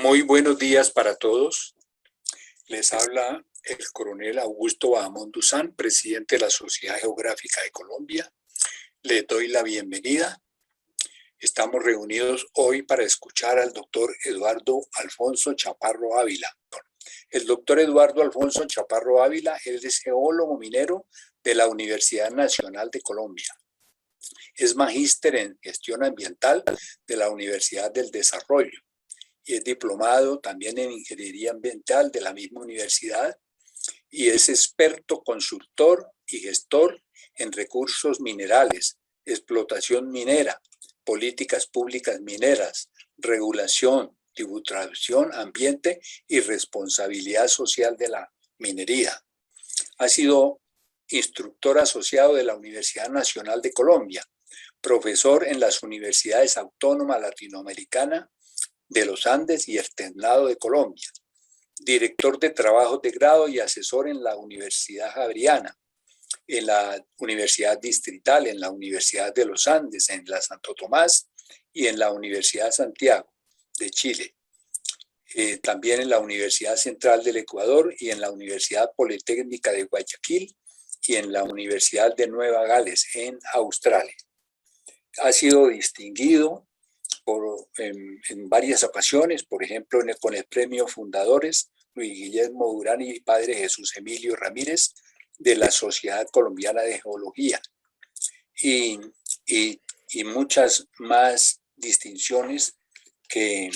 Muy buenos días para todos. Les habla el coronel Augusto Bahamón Duzán, presidente de la Sociedad Geográfica de Colombia. Les doy la bienvenida. Estamos reunidos hoy para escuchar al doctor Eduardo Alfonso Chaparro Ávila. El doctor Eduardo Alfonso Chaparro Ávila es geólogo minero de la Universidad Nacional de Colombia. Es magíster en gestión ambiental de la Universidad del Desarrollo y es diplomado también en ingeniería ambiental de la misma universidad y es experto consultor y gestor en recursos minerales, explotación minera, políticas públicas mineras, regulación, tributación, ambiente y responsabilidad social de la minería. Ha sido instructor asociado de la Universidad Nacional de Colombia, profesor en las Universidades Autónomas Latinoamericanas de los Andes y Externado de Colombia, director de trabajos de grado y asesor en la Universidad Javeriana, en la Universidad Distrital, en la Universidad de los Andes, en la Santo Tomás y en la Universidad Santiago de Chile. También en la Universidad Central del Ecuador y en la Universidad Politécnica de Guayaquil y en la Universidad de Nueva Gales en Australia. Ha sido distinguido en varias ocasiones, por ejemplo con el premio Fundadores Luis Guillermo Durán y padre Jesús Emilio Ramírez de la Sociedad Colombiana de Geología y muchas más distinciones que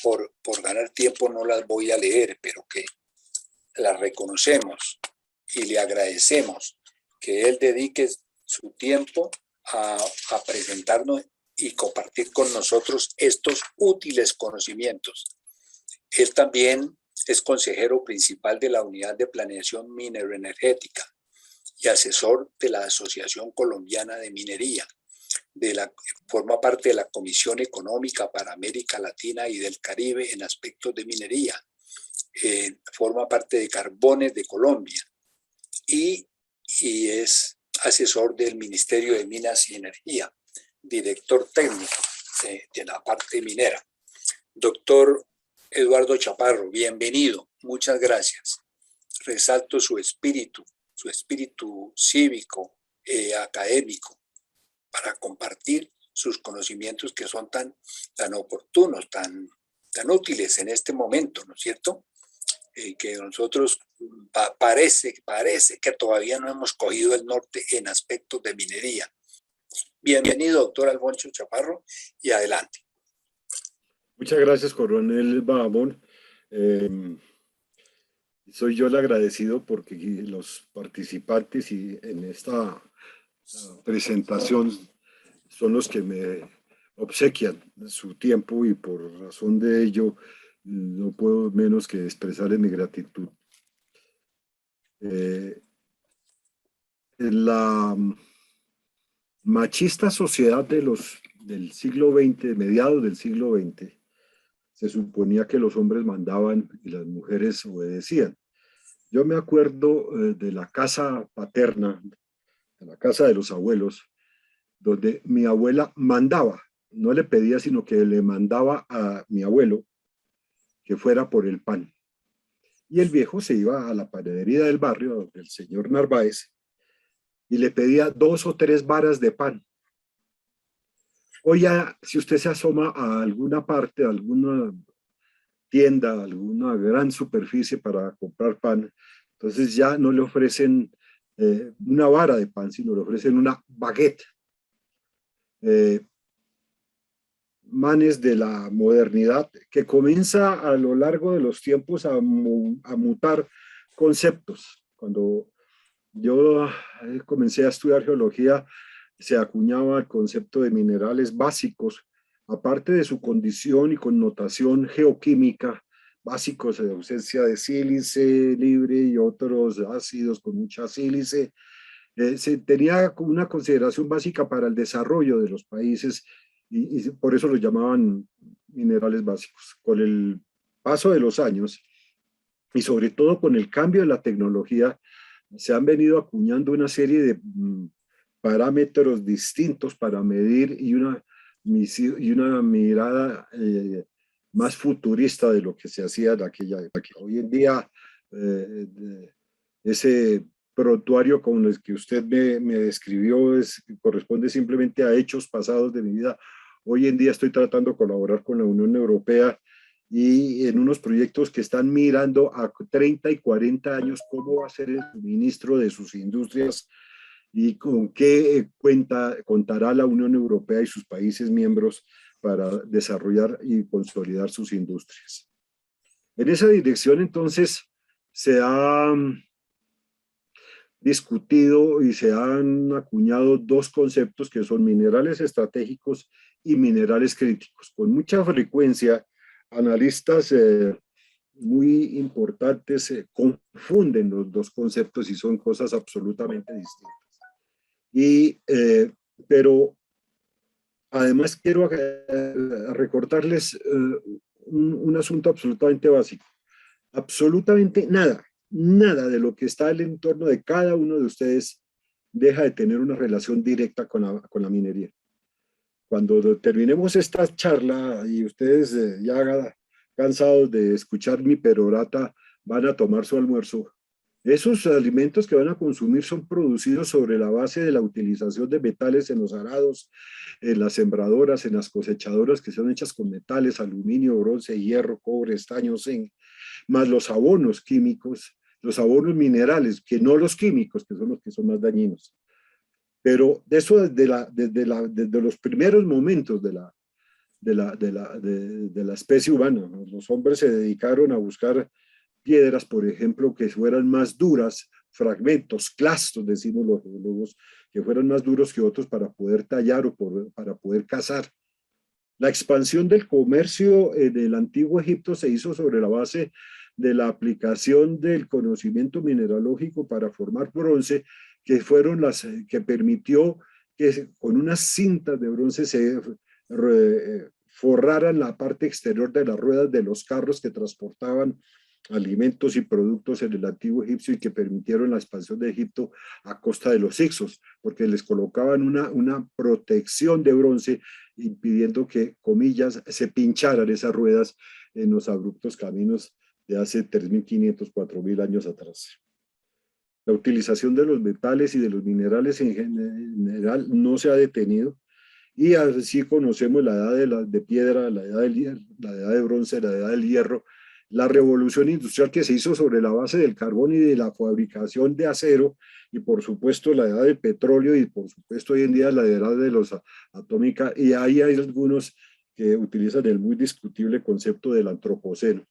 por ganar tiempo no las voy a leer, pero que las reconocemos y le agradecemos que él dedique su tiempo a presentarnos y compartir con nosotros estos útiles conocimientos. Él también es consejero principal de la Unidad de Planeación Minero-Energética y asesor de la Asociación Colombiana de Minería. Forma parte de la Comisión Económica para América Latina y del Caribe en aspectos de minería. Forma parte de Carbones de Colombia y es asesor del Ministerio de Minas y Energía, director técnico de la parte minera. Doctor Eduardo Chaparro, bienvenido, muchas gracias. Resalto su espíritu cívico, académico, para compartir sus conocimientos que son tan oportunos, tan útiles en este momento, ¿no es cierto? Que nosotros parece que todavía no hemos cogido el norte en aspectos de minería. Bienvenido, doctor Alfonso Chaparro, y adelante. Muchas gracias, coronel Bahamón. Soy yo el agradecido porque los participantes en esta presentación son los que me obsequian su tiempo y por razón de ello no puedo menos que expresarles mi gratitud. En la machista sociedad del siglo XX, mediados del siglo XX, se suponía que los hombres mandaban y las mujeres obedecían. Yo me acuerdo de la casa paterna, de la casa de los abuelos, donde mi abuela mandaba, no le pedía, sino que le mandaba a mi abuelo que fuera por el pan. Y el viejo se iba a la panadería del barrio, del señor Narváez, y le pedía 2 o 3 varas de pan. Hoy ya, si usted se asoma a alguna parte, a alguna tienda, alguna gran superficie para comprar pan, entonces ya no le ofrecen una vara de pan, sino le ofrecen una baguette. Manes de la modernidad que comienza a lo largo de los tiempos a mutar conceptos. Cuando yo comencé a estudiar geología, se acuñaba el concepto de minerales básicos, aparte de su condición y connotación geoquímica, básicos de ausencia de sílice libre y otros ácidos con mucha sílice. Se tenía como una consideración básica para el desarrollo de los países y por eso los llamaban minerales básicos. Con el paso de los años y sobre todo con el cambio de la tecnología, se han venido acuñando una serie de parámetros distintos para medir y una mirada más futurista de lo que se hacía en aquella época. Hoy en día, ese prontuario con el que usted me describió corresponde simplemente a hechos pasados de mi vida. Hoy en día estoy tratando de colaborar con la Unión Europea y en unos proyectos que están mirando a 30 y 40 años cómo va a ser el suministro de sus industrias y con qué contará la Unión Europea y sus países miembros para desarrollar y consolidar sus industrias. En esa dirección, entonces, se ha discutido y se han acuñado dos conceptos que son minerales estratégicos y minerales críticos. Con mucha frecuencia, analistas muy importantes confunden los dos conceptos y son cosas absolutamente distintas. Pero además quiero recordarles un asunto absolutamente básico. Absolutamente nada de lo que está en el entorno de cada uno de ustedes deja de tener una relación directa con la minería. Cuando terminemos esta charla y ustedes ya cansados de escuchar mi perorata, van a tomar su almuerzo. Esos alimentos que van a consumir son producidos sobre la base de la utilización de metales en los arados, en las sembradoras, en las cosechadoras que son hechas con metales, aluminio, bronce, hierro, cobre, estaño, zinc, más los abonos químicos, los abonos minerales, que no los químicos, que son los que son más dañinos. Pero de eso desde los primeros momentos de la especie humana, ¿no? Los hombres se dedicaron a buscar piedras, por ejemplo, que fueran más duras, fragmentos, clastos, decimos los geólogos, que fueran más duros que otros para poder tallar o para poder cazar. La expansión del comercio en el antiguo Egipto se hizo sobre la base de la aplicación del conocimiento mineralógico para formar bronce, que fueron las que permitió que con unas cintas de bronce se forraran la parte exterior de las ruedas de los carros que transportaban alimentos y productos en el antiguo egipcio y que permitieron la expansión de Egipto a costa de los hicsos, porque les colocaban una protección de bronce impidiendo que, comillas, se pincharan esas ruedas en los abruptos caminos de hace 3.500, 4.000 años atrás. La utilización de los metales y de los minerales en general no se ha detenido y así conocemos la edad de piedra, la edad de bronce, la edad del hierro, la revolución industrial que se hizo sobre la base del carbón y de la fabricación de acero, y por supuesto la edad del petróleo, y por supuesto hoy en día la edad de los atómica, y ahí hay algunos que utilizan el muy discutible concepto del antropoceno.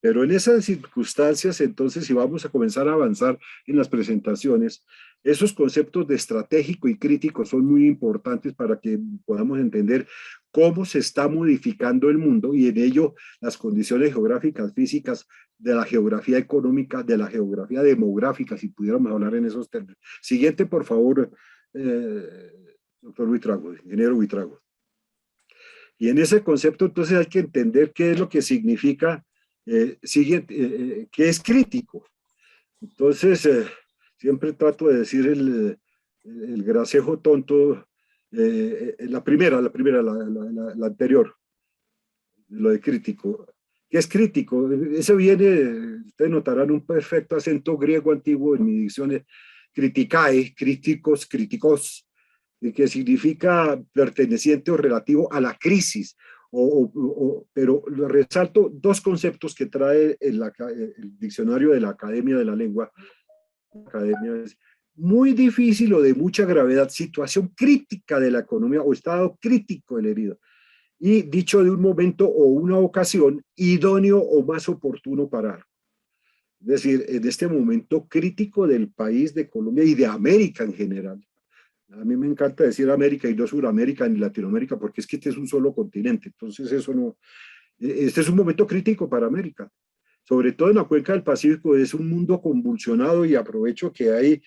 Pero en esas circunstancias, entonces, si vamos a comenzar a avanzar en las presentaciones, esos conceptos de estratégico y crítico son muy importantes para que podamos entender cómo se está modificando el mundo y en ello las condiciones geográficas, físicas, de la geografía económica, de la geografía demográfica, si pudiéramos hablar en esos términos. Siguiente, por favor, doctor Buitrago, ingeniero Buitrago. Y en ese concepto, entonces, hay que entender qué es lo que significa que es crítico. Entonces, siempre trato de decir el gracejo tonto, la anterior, lo de crítico. ¿Qué es crítico? Eso viene, ustedes notarán un perfecto acento griego antiguo en mi dicción, criticae, críticos, críticos, que significa perteneciente o relativo a la crisis. Pero resalto dos conceptos que trae el diccionario de la Academia de la Lengua. Academia es muy difícil o de mucha gravedad, situación crítica de la economía o estado crítico del herido. Y dicho de un momento o una ocasión idóneo o más oportuno para algo. Es decir, en este momento crítico del país de Colombia y de América en general. A mí me encanta decir América y no Suramérica ni Latinoamérica, porque es que este es un solo continente. Entonces eso no, este es un momento crítico para América. Sobre todo en la cuenca del Pacífico es un mundo convulsionado y aprovecho que hay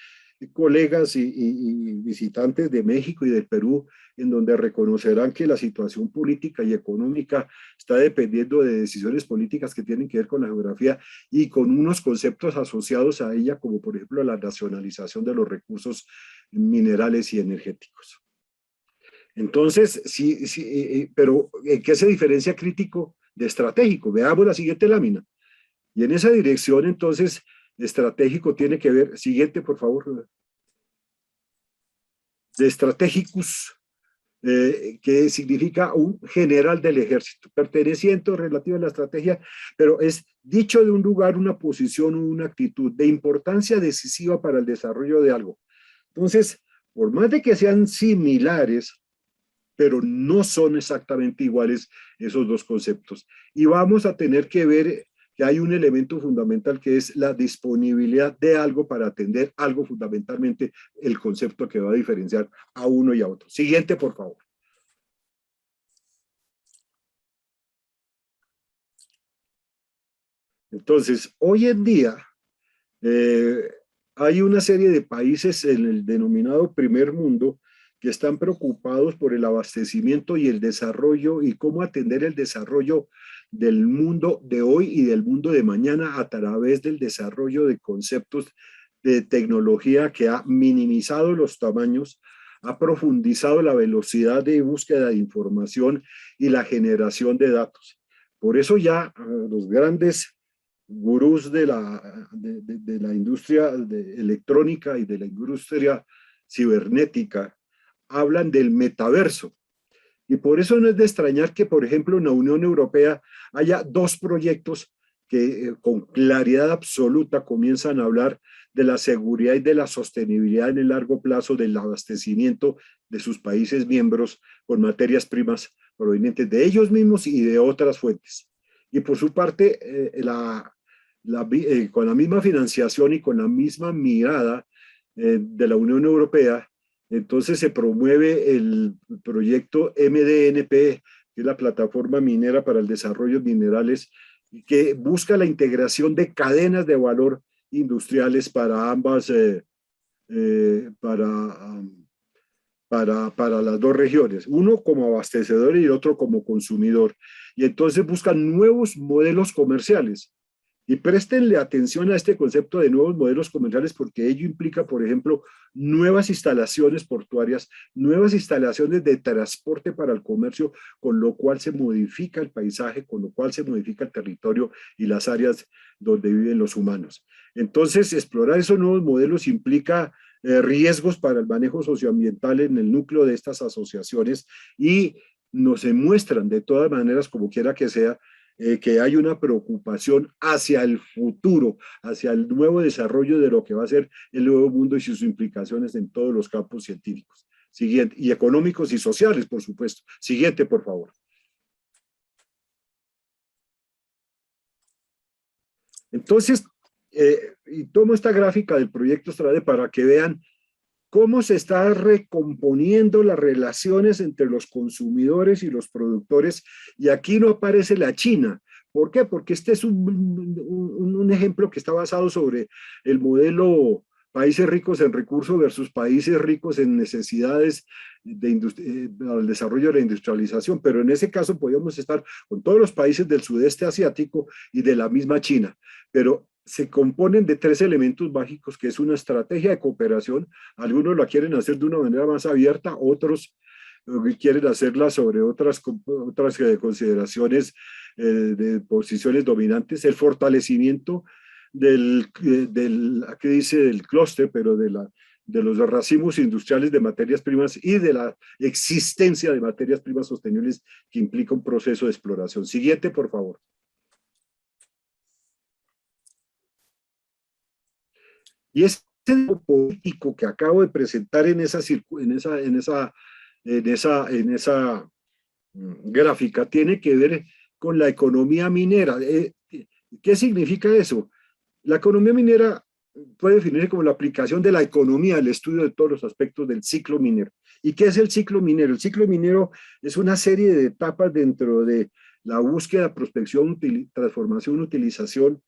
colegas y visitantes de México y del Perú en donde reconocerán que la situación política y económica está dependiendo de decisiones políticas que tienen que ver con la geografía y con unos conceptos asociados a ella, como por ejemplo la nacionalización de los recursos minerales y energéticos. Entonces, sí, sí, pero ¿en qué se diferencia crítico de estratégico? Veamos la siguiente lámina. Y en esa dirección, entonces, estratégico tiene que ver, siguiente, por favor, de estratégicus, que significa un general del ejército, perteneciente relativo a la estrategia, pero es dicho de un lugar, una posición, una actitud de importancia decisiva para el desarrollo de algo. Entonces, por más de que sean similares, pero no son exactamente iguales esos dos conceptos. Y vamos a tener que ver que hay un elemento fundamental que es la disponibilidad de algo para atender algo, fundamentalmente el concepto que va a diferenciar a uno y a otro. Siguiente, por favor. Entonces, hoy en día eh, hay una serie de países en el denominado primer mundo que están preocupados por el abastecimiento y el desarrollo y cómo atender el desarrollo del mundo de hoy y del mundo de mañana a través del desarrollo de conceptos de tecnología que ha minimizado los tamaños, ha profundizado la velocidad de búsqueda de información y la generación de datos. Por eso ya los grandes gurús de la industria electrónica y de la industria cibernética hablan del metaverso. Y por eso no es de extrañar que, por ejemplo, en la Unión Europea haya dos proyectos que con claridad absoluta comienzan a hablar de la seguridad y de la sostenibilidad en el largo plazo del abastecimiento de sus países miembros con materias primas provenientes de ellos mismos y de otras fuentes. Y por su parte, con la misma financiación y con la misma mirada de la Unión Europea, entonces se promueve el proyecto MDNP, que es la Plataforma Minera para el Desarrollo de Minerales, que busca la integración de cadenas de valor industriales para ambas, para las dos regiones, uno como abastecedor y el otro como consumidor. Y entonces buscan nuevos modelos comerciales. Y préstenle atención a este concepto de nuevos modelos comerciales porque ello implica, por ejemplo, nuevas instalaciones portuarias, nuevas instalaciones de transporte para el comercio, con lo cual se modifica el paisaje, con lo cual se modifica el territorio y las áreas donde viven los humanos. Entonces, explorar esos nuevos modelos implica riesgos para el manejo socioambiental en el núcleo de estas asociaciones y nos demuestran de todas maneras, como quiera que sea, que hay una preocupación hacia el futuro, hacia el nuevo desarrollo de lo que va a ser el nuevo mundo y sus implicaciones en todos los campos científicos. Siguiente, y económicos y sociales, por supuesto. Siguiente, por favor. Entonces, y tomo esta gráfica del proyecto Strade para que vean cómo se está recomponiendo las relaciones entre los consumidores y los productores, y aquí no aparece la China. ¿Por qué? Porque este es un ejemplo que está basado sobre el modelo países ricos en recursos versus países ricos en necesidades al desarrollo de la industrialización, pero en ese caso podríamos estar con todos los países del sudeste asiático y de la misma China, pero se componen de tres elementos básicos, que es una estrategia de cooperación. Algunos la quieren hacer de una manera más abierta, otros quieren hacerla sobre otras consideraciones de posiciones dominantes, el fortalecimiento ¿qué dice? Del clúster, pero de los racimos industriales de materias primas y de la existencia de materias primas sostenibles que implica un proceso de exploración. Siguiente, por favor. Y ese político que acabo de presentar en esa gráfica tiene que ver con la economía minera. ¿Qué significa eso? La economía minera puede definirse como la aplicación de la economía al estudio de todos los aspectos del ciclo minero. ¿Y qué es el ciclo minero? El ciclo minero es una serie de etapas dentro de la búsqueda, prospección, transformación, utilización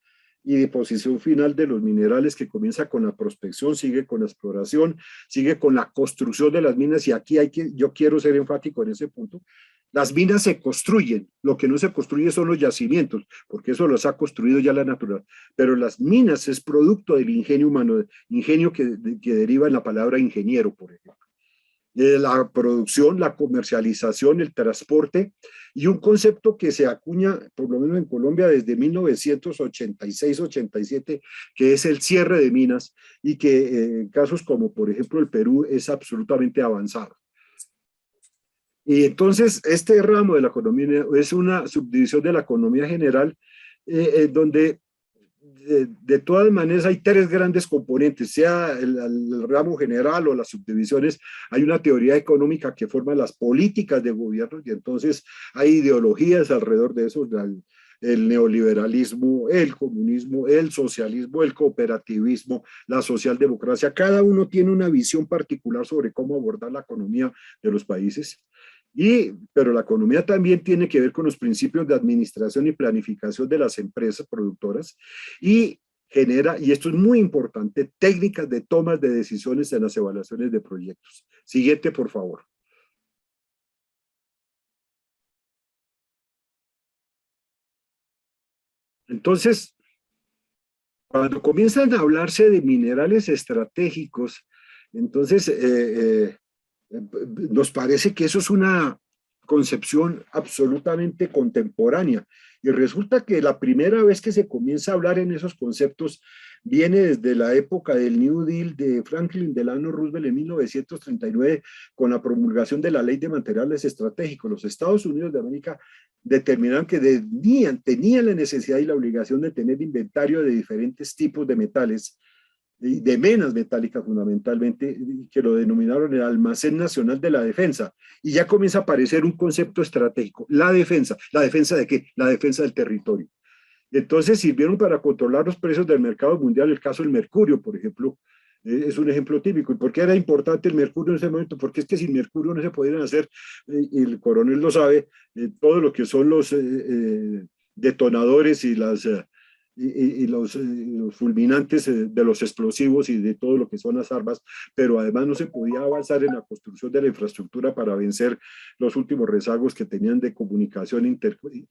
y deposición final de los minerales, que comienza con la prospección, sigue con la exploración, sigue con la construcción de las minas, y aquí yo quiero ser enfático en ese punto. Las minas se construyen, lo que no se construye son los yacimientos, porque eso los ha construido ya la naturaleza, pero las minas es producto del ingenio humano, ingenio que deriva en la palabra ingeniero, por ejemplo. la producción, la comercialización, el transporte, y un concepto que se acuña, por lo menos en Colombia, desde 1986-87, que es el cierre de minas, y que en casos como, por ejemplo, el Perú, es absolutamente avanzado. Y entonces, este ramo de la economía es una subdivisión de la economía general, donde de todas maneras hay tres grandes componentes, sea el ramo general o las subdivisiones. Hay una teoría económica que forma las políticas de gobierno, y entonces hay ideologías alrededor de eso, el neoliberalismo, el comunismo, el socialismo, el cooperativismo, la socialdemocracia. Cada uno tiene una visión particular sobre cómo abordar la economía de los países. Pero la economía también tiene que ver con los principios de administración y planificación de las empresas productoras, y genera, y esto es muy importante, técnicas de tomas de decisiones en las evaluaciones de proyectos. Siguiente, por favor. Entonces, cuando comienzan a hablarse de minerales estratégicos, entonces nos parece que eso es una concepción absolutamente contemporánea. Y resulta que la primera vez que se comienza a hablar en esos conceptos viene desde la época del New Deal de Franklin Delano Roosevelt en 1939, con la promulgación de la Ley de Materiales Estratégicos. Los Estados Unidos de América determinaron que tenían la necesidad y la obligación de tener inventario de diferentes tipos de metales, de menas metálicas fundamentalmente, que lo denominaron el Almacén Nacional de la Defensa. Y ya comienza a aparecer un concepto estratégico, la defensa. ¿La defensa de qué? La defensa del territorio. Entonces sirvieron para controlar los precios del mercado mundial. El caso del mercurio, por ejemplo, es un ejemplo típico. ¿Y por qué era importante el mercurio en ese momento? Porque es que sin mercurio no se podían hacer, y el coronel lo sabe, todo lo que son los detonadores y los fulminantes de los explosivos y de todo lo que son las armas, pero además no se podía avanzar en la construcción de la infraestructura para vencer los últimos rezagos que tenían de comunicación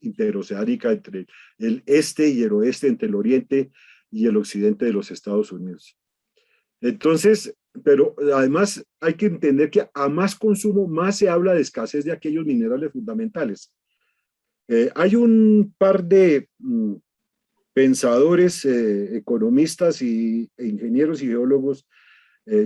interoceánica entre el este y el oeste, entre el oriente y el occidente de los Estados Unidos. Entonces, pero además hay que entender que a más consumo, más se habla de escasez de aquellos minerales fundamentales. Hay un par de pensadores, economistas e ingenieros y geólogos,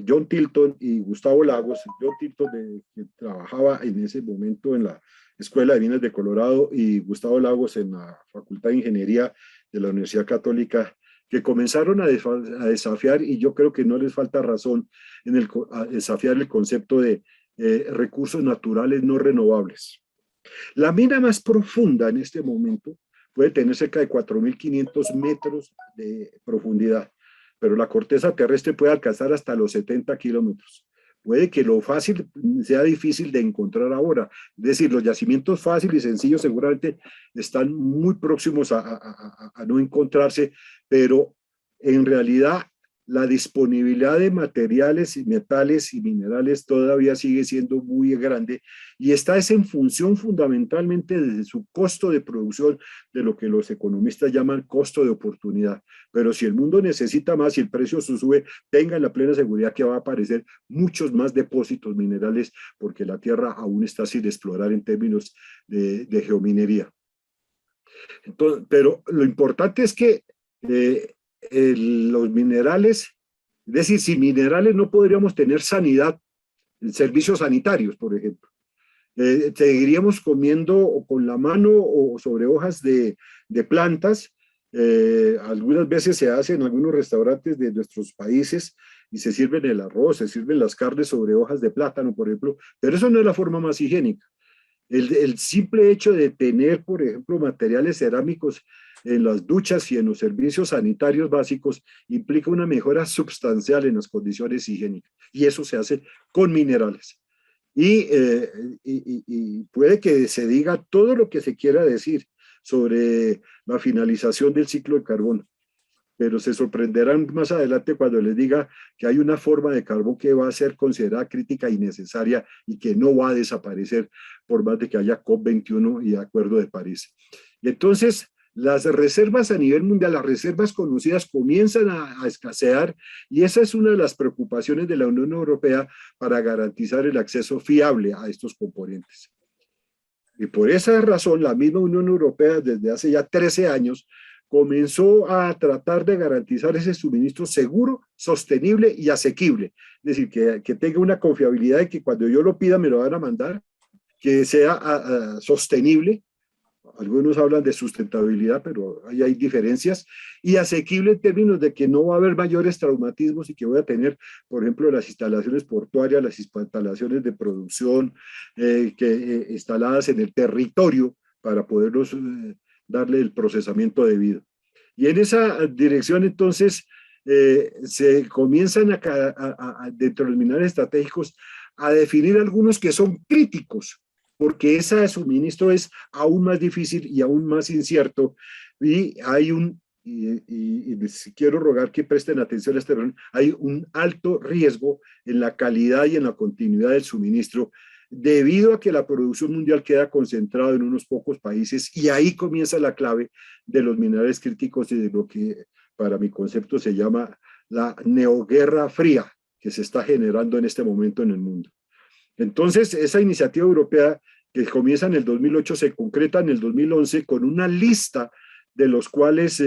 John Tilton y Gustavo Lagos. John Tilton, que trabajaba en ese momento en la Escuela de Minas de Colorado, y Gustavo Lagos en la Facultad de Ingeniería de la Universidad Católica, que comenzaron a desafiar, y yo creo que no les falta razón, a desafiar el concepto de recursos naturales no renovables. La mina más profunda en este momento puede tener cerca de 4.500 metros de profundidad, pero la corteza terrestre puede alcanzar hasta los 70 kilómetros. Puede que lo fácil sea difícil de encontrar ahora. Es decir, los yacimientos fáciles y sencillos seguramente están muy próximos a no encontrarse, pero en realidad la disponibilidad de materiales y metales y minerales todavía sigue siendo muy grande, y esta es en función fundamentalmente de su costo de producción, de lo que los economistas llaman costo de oportunidad. Pero si el mundo necesita más y el precio sube, tengan la plena seguridad que va a aparecer muchos más depósitos minerales, porque la tierra aún está sin explorar en términos de geominería. Entonces, pero lo importante es que los minerales, es decir, sin minerales no podríamos tener sanidad, servicios sanitarios, por ejemplo. Seguiríamos comiendo con la mano o sobre hojas de plantas. Algunas veces se hace en algunos restaurantes de nuestros países, y se sirven el arroz, se sirven las carnes sobre hojas de plátano, por ejemplo, pero eso no es la forma más higiénica. El simple hecho de tener, por ejemplo, materiales cerámicos en las duchas y en los servicios sanitarios básicos implica una mejora sustancial en las condiciones higiénicas, y eso se hace con minerales. Y puede que se diga todo lo que se quiera decir sobre la finalización del ciclo de carbono, pero se sorprenderán más adelante cuando les diga que hay una forma de carbón que va a ser considerada crítica y necesaria, y que no va a desaparecer por más de que haya COP21 y Acuerdo de París. Entonces, las reservas a nivel mundial, las reservas conocidas comienzan a escasear y esa es una de las preocupaciones de la Unión Europea para garantizar el acceso fiable a estos componentes. Y por esa razón, la misma Unión Europea desde hace ya 13 años comenzó a tratar de garantizar ese suministro seguro, sostenible y asequible. Es decir, que tenga una confiabilidad de que cuando yo lo pida me lo van a mandar, que sea sostenible. Algunos hablan de sustentabilidad, pero ahí hay diferencias, y asequible en términos de que no va a haber mayores traumatismos y que voy a tener, por ejemplo, las instalaciones portuarias, las instalaciones de producción instaladas en el territorio para poderlos darle el procesamiento debido. Y en esa dirección, entonces, se comienzan dentro de los minerales estratégicos a definir algunos que son críticos, porque ese suministro es aún más difícil y aún más incierto, y hay quiero rogar que presten atención a este reunión, hay un alto riesgo en la calidad y en la continuidad del suministro, debido a que la producción mundial queda concentrada en unos pocos países, y ahí comienza la clave de los minerales críticos y de lo que para mi concepto se llama la neoguerra fría que se está generando en este momento en el mundo. Entonces, esa iniciativa europea que comienza en el 2008 se concreta en el 2011 con una lista de los cuales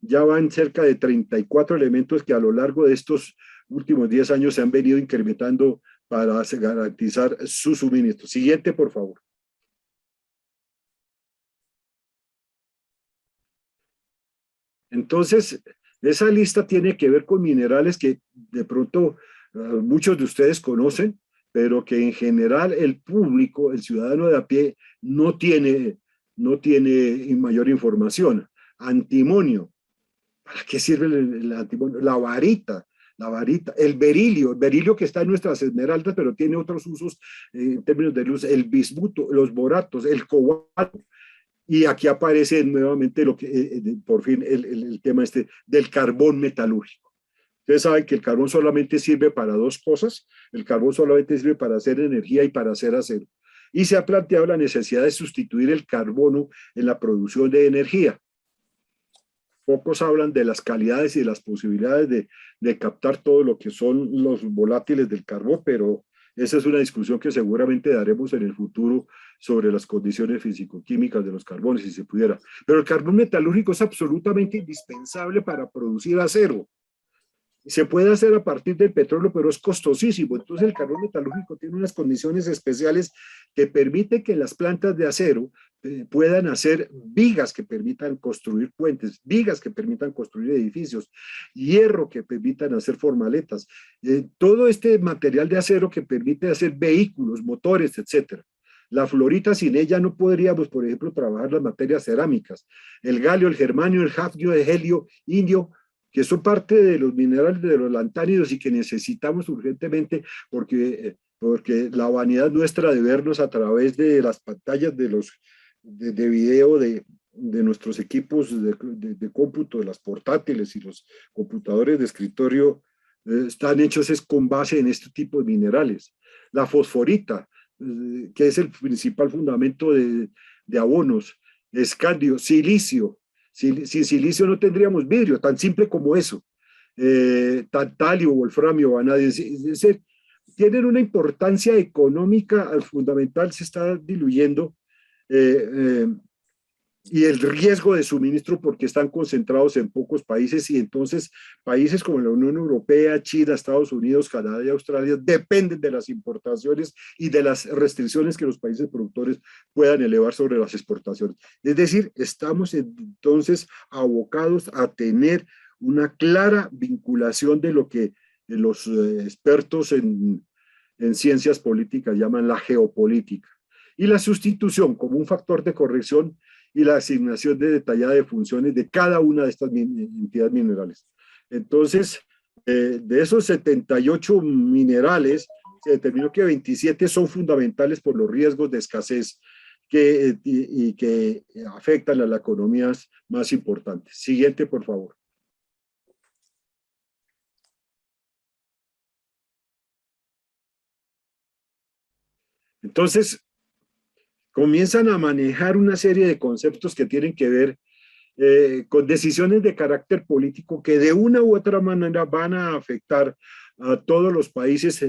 ya van cerca de 34 elementos que a lo largo de estos últimos 10 años se han venido incrementando para garantizar su suministro. Siguiente, por favor. Entonces, esa lista tiene que ver con minerales que de pronto muchos de ustedes conocen, pero que en general el público, el ciudadano de a pie, no tiene mayor información. Antimonio, ¿para qué sirve el antimonio? La varita, el berilio que está en nuestras esmeraldas, pero tiene otros usos en términos de luz, el bismuto, los boratos, el cobalto. Y aquí aparece nuevamente lo que, por fin, el tema este del carbón metalúrgico. Ustedes saben que el carbón solamente sirve para dos cosas. El carbón solamente sirve para hacer energía y para hacer acero. Y se ha planteado la necesidad de sustituir el carbono en la producción de energía. Pocos hablan de las calidades y de las posibilidades de captar todo lo que son los volátiles del carbón, pero esa es una discusión que seguramente daremos en el futuro sobre las condiciones físico-químicas de los carbones, si se pudiera. Pero el carbón metalúrgico es absolutamente indispensable para producir acero. Se puede hacer a partir del petróleo, pero es costosísimo. Entonces el carbón metalúrgico tiene unas condiciones especiales que permiten que las plantas de acero puedan hacer vigas que permitan construir puentes, vigas que permitan construir edificios, hierro que permitan hacer formaletas, todo este material de acero que permite hacer vehículos, motores, etcétera. La fluorita, sin ella no podríamos, por ejemplo, trabajar las materias cerámicas. El galio, el germanio, el hafnio, el helio, indio, que son parte de los minerales de los lantánidos y que necesitamos urgentemente porque la vanidad nuestra de vernos a través de las pantallas de video de nuestros equipos de cómputo, de las portátiles y los computadores de escritorio están hechos es con base en este tipo de minerales. La fosforita, que es el principal fundamento de abonos, escandio, silicio. Sin silicio no tendríamos vidrio, tan simple como eso. Tantalio, wolframio, vanadio, es decir, tienen una importancia económica fundamental, se está diluyendo, y el riesgo de suministro porque están concentrados en pocos países, y entonces países como la Unión Europea, China, Estados Unidos, Canadá y Australia dependen de las importaciones y de las restricciones que los países productores puedan elevar sobre las exportaciones. Es decir, estamos entonces abocados a tener una clara vinculación de lo que los expertos en ciencias políticas llaman la geopolítica, y la sustitución como un factor de corrección y la asignación detallada de funciones de cada una de estas entidades minerales. Entonces, de esos 78 minerales, se determinó que 27 son fundamentales por los riesgos de escasez y que afectan a las economías más importantes. Siguiente, por favor. Entonces, comienzan a manejar una serie de conceptos que tienen que ver con decisiones de carácter político que de una u otra manera van a afectar a todos los países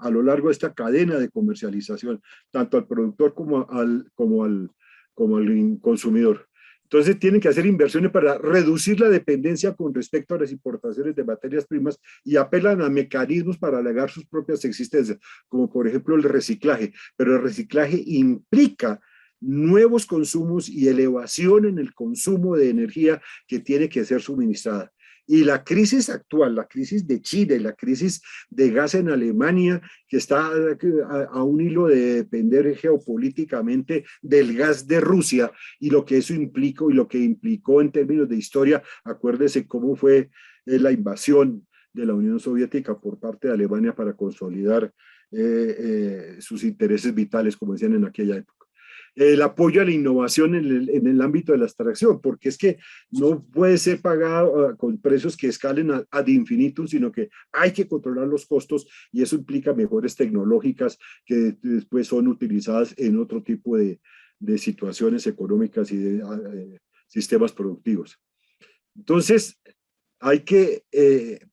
a lo largo de esta cadena de comercialización, tanto al productor como al consumidor. Entonces tienen que hacer inversiones para reducir la dependencia con respecto a las importaciones de materias primas y apelan a mecanismos para alegar sus propias existencias, como por ejemplo el reciclaje. Pero el reciclaje implica nuevos consumos y elevación en el consumo de energía que tiene que ser suministrada. Y la crisis actual, la crisis de Chile, la crisis de gas en Alemania, que está a un hilo de depender geopolíticamente del gas de Rusia y lo que eso implicó y lo que implicó en términos de historia, acuérdese cómo fue la invasión de la Unión Soviética por parte de Alemania para consolidar sus intereses vitales, como decían en aquella época. El apoyo a la innovación en el ámbito de la extracción, porque es que no puede ser pagado con precios que escalen ad infinitum, sino que hay que controlar los costos y eso implica mejores tecnológicas que después son utilizadas en otro tipo de situaciones económicas y de sistemas productivos. Entonces, hay que,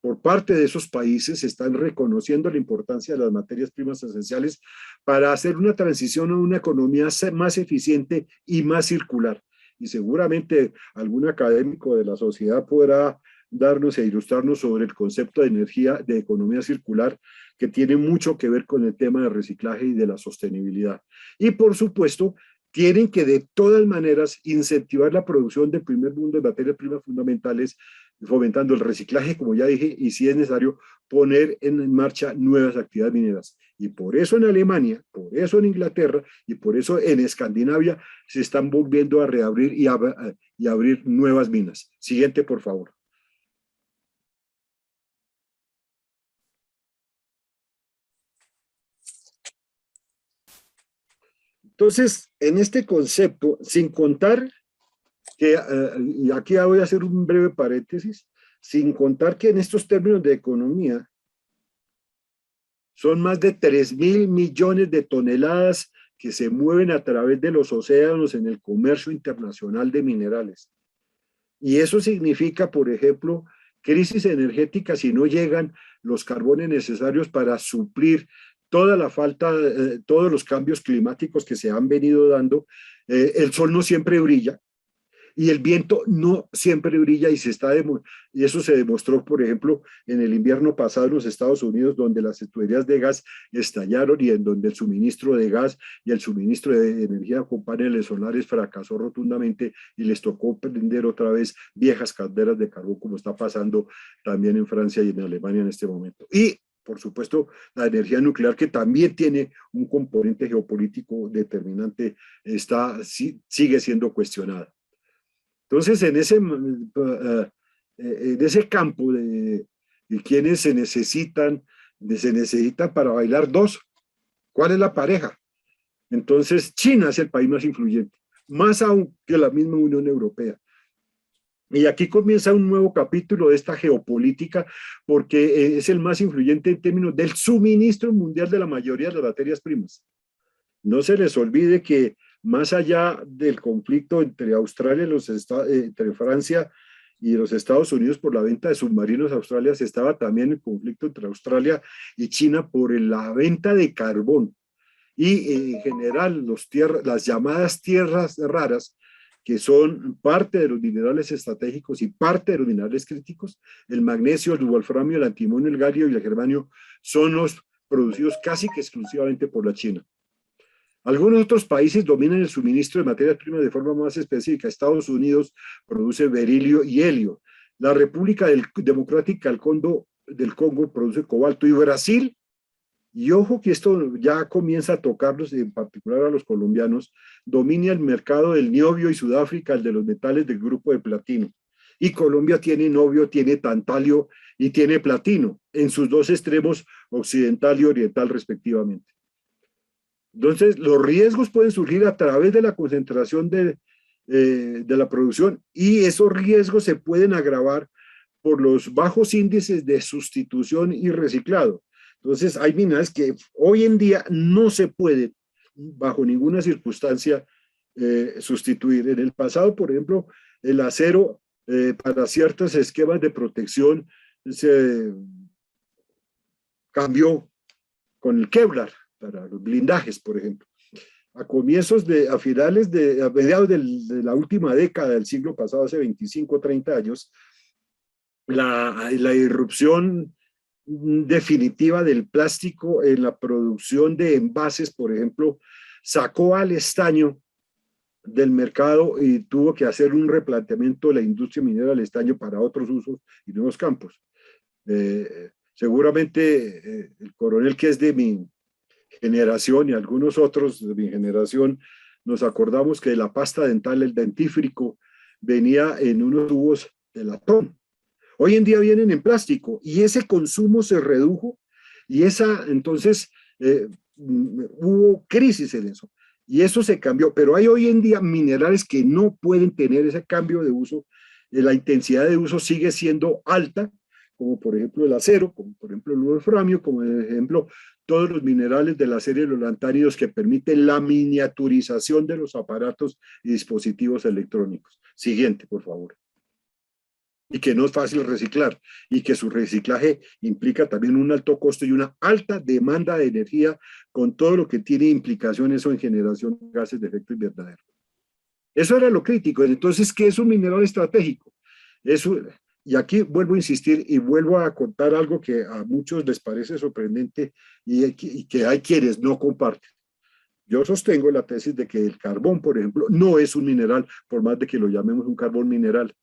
por parte de esos países, están reconociendo la importancia de las materias primas esenciales para hacer una transición a una economía más eficiente y más circular. Y seguramente algún académico de la sociedad podrá darnos e ilustrarnos sobre el concepto de energía, de economía circular, que tiene mucho que ver con el tema de reciclaje y de la sostenibilidad. Y por supuesto, tienen que de todas maneras incentivar la producción del primer mundo de materias primas fundamentales, fomentando el reciclaje, como ya dije, y si es necesario, poner en marcha nuevas actividades mineras. Y por eso en Alemania, por eso en Inglaterra y por eso en Escandinavia se están volviendo a reabrir y abrir nuevas minas. Siguiente, por favor. Entonces, en este concepto, sin contar que, y aquí voy a hacer un breve paréntesis, sin contar que en estos términos de economía son más de 3.000 millones de toneladas que se mueven a través de los océanos en el comercio internacional de minerales. Y eso significa, por ejemplo, crisis energética si no llegan los carbones necesarios para suplir toda la falta, todos los cambios climáticos que se han venido dando. El sol no siempre brilla y el viento no siempre brilla y y eso se demostró, por ejemplo, en el invierno pasado en los Estados Unidos, donde las tuberías de gas estallaron y en donde el suministro de gas y el suministro de energía con paneles solares fracasó rotundamente y les tocó prender otra vez viejas calderas de carbón, como está pasando también en Francia y en Alemania en este momento. Y por supuesto, la energía nuclear, que también tiene un componente geopolítico determinante, sigue siendo cuestionada. Entonces, en ese campo de quienes se necesitan para bailar dos, ¿cuál es la pareja? Entonces, China es el país más influyente, más aún que la misma Unión Europea. Y aquí comienza un nuevo capítulo de esta geopolítica, porque es el más influyente en términos del suministro mundial de la mayoría de las materias primas. No se les olvide que más allá del conflicto entre Australia entre Francia y los Estados Unidos por la venta de submarinos a Australia, se estaba también el conflicto entre Australia y China por la venta de carbón. Y en general las llamadas tierras raras, que son parte de los minerales estratégicos y parte de los minerales críticos, el magnesio, el wolframio, el antimonio, el galio y el germanio, son los producidos casi que exclusivamente por la China. Algunos otros países dominan el suministro de materias primas de forma más específica. Estados Unidos produce berilio y helio. La República Democrática del Congo produce cobalto y Brasil, y ojo que esto ya comienza a tocarlos, en particular a los colombianos, domina el mercado del niobio y Sudáfrica el de los metales del grupo de platino. Y Colombia tiene niobio, tiene tantalio y tiene platino en sus dos extremos occidental y oriental respectivamente. Entonces, los riesgos pueden surgir a través de la concentración de la producción y esos riesgos se pueden agravar por los bajos índices de sustitución y reciclado. Entonces, hay minas que hoy en día no se pueden, bajo ninguna circunstancia, sustituir. En el pasado, por ejemplo, el acero para ciertos esquemas de protección se cambió con el Kevlar para los blindajes, por ejemplo. A mediados de la última década del siglo pasado, hace 25 o 30 años, la irrupción definitiva del plástico en la producción de envases, por ejemplo, sacó al estaño del mercado y tuvo que hacer un replanteamiento de la industria minera del estaño para otros usos y nuevos campos. Seguramente el coronel, que es de mi generación, y algunos otros de mi generación, nos acordamos que la pasta dental, el dentífrico, venía en unos tubos de latón. Hoy en día vienen en plástico y ese consumo se redujo y entonces hubo crisis en eso y eso se cambió, pero hay hoy en día minerales que no pueden tener ese cambio de uso, la intensidad de uso sigue siendo alta, como por ejemplo el acero, como por ejemplo el wolframio, como por ejemplo todos los minerales de la serie de los lantánidos que permiten la miniaturización de los aparatos y dispositivos electrónicos. Siguiente, por favor. Y que no es fácil reciclar, y que su reciclaje implica también un alto costo y una alta demanda de energía, con todo lo que tiene implicaciones en generación de gases de efecto invernadero. Eso era lo crítico. Entonces, ¿qué es un mineral estratégico? Y aquí vuelvo a insistir y vuelvo a contar algo que a muchos les parece sorprendente y que hay quienes no comparten. Yo sostengo la tesis de que el carbón, por ejemplo, no es un mineral, por más de que lo llamemos un carbón mineral.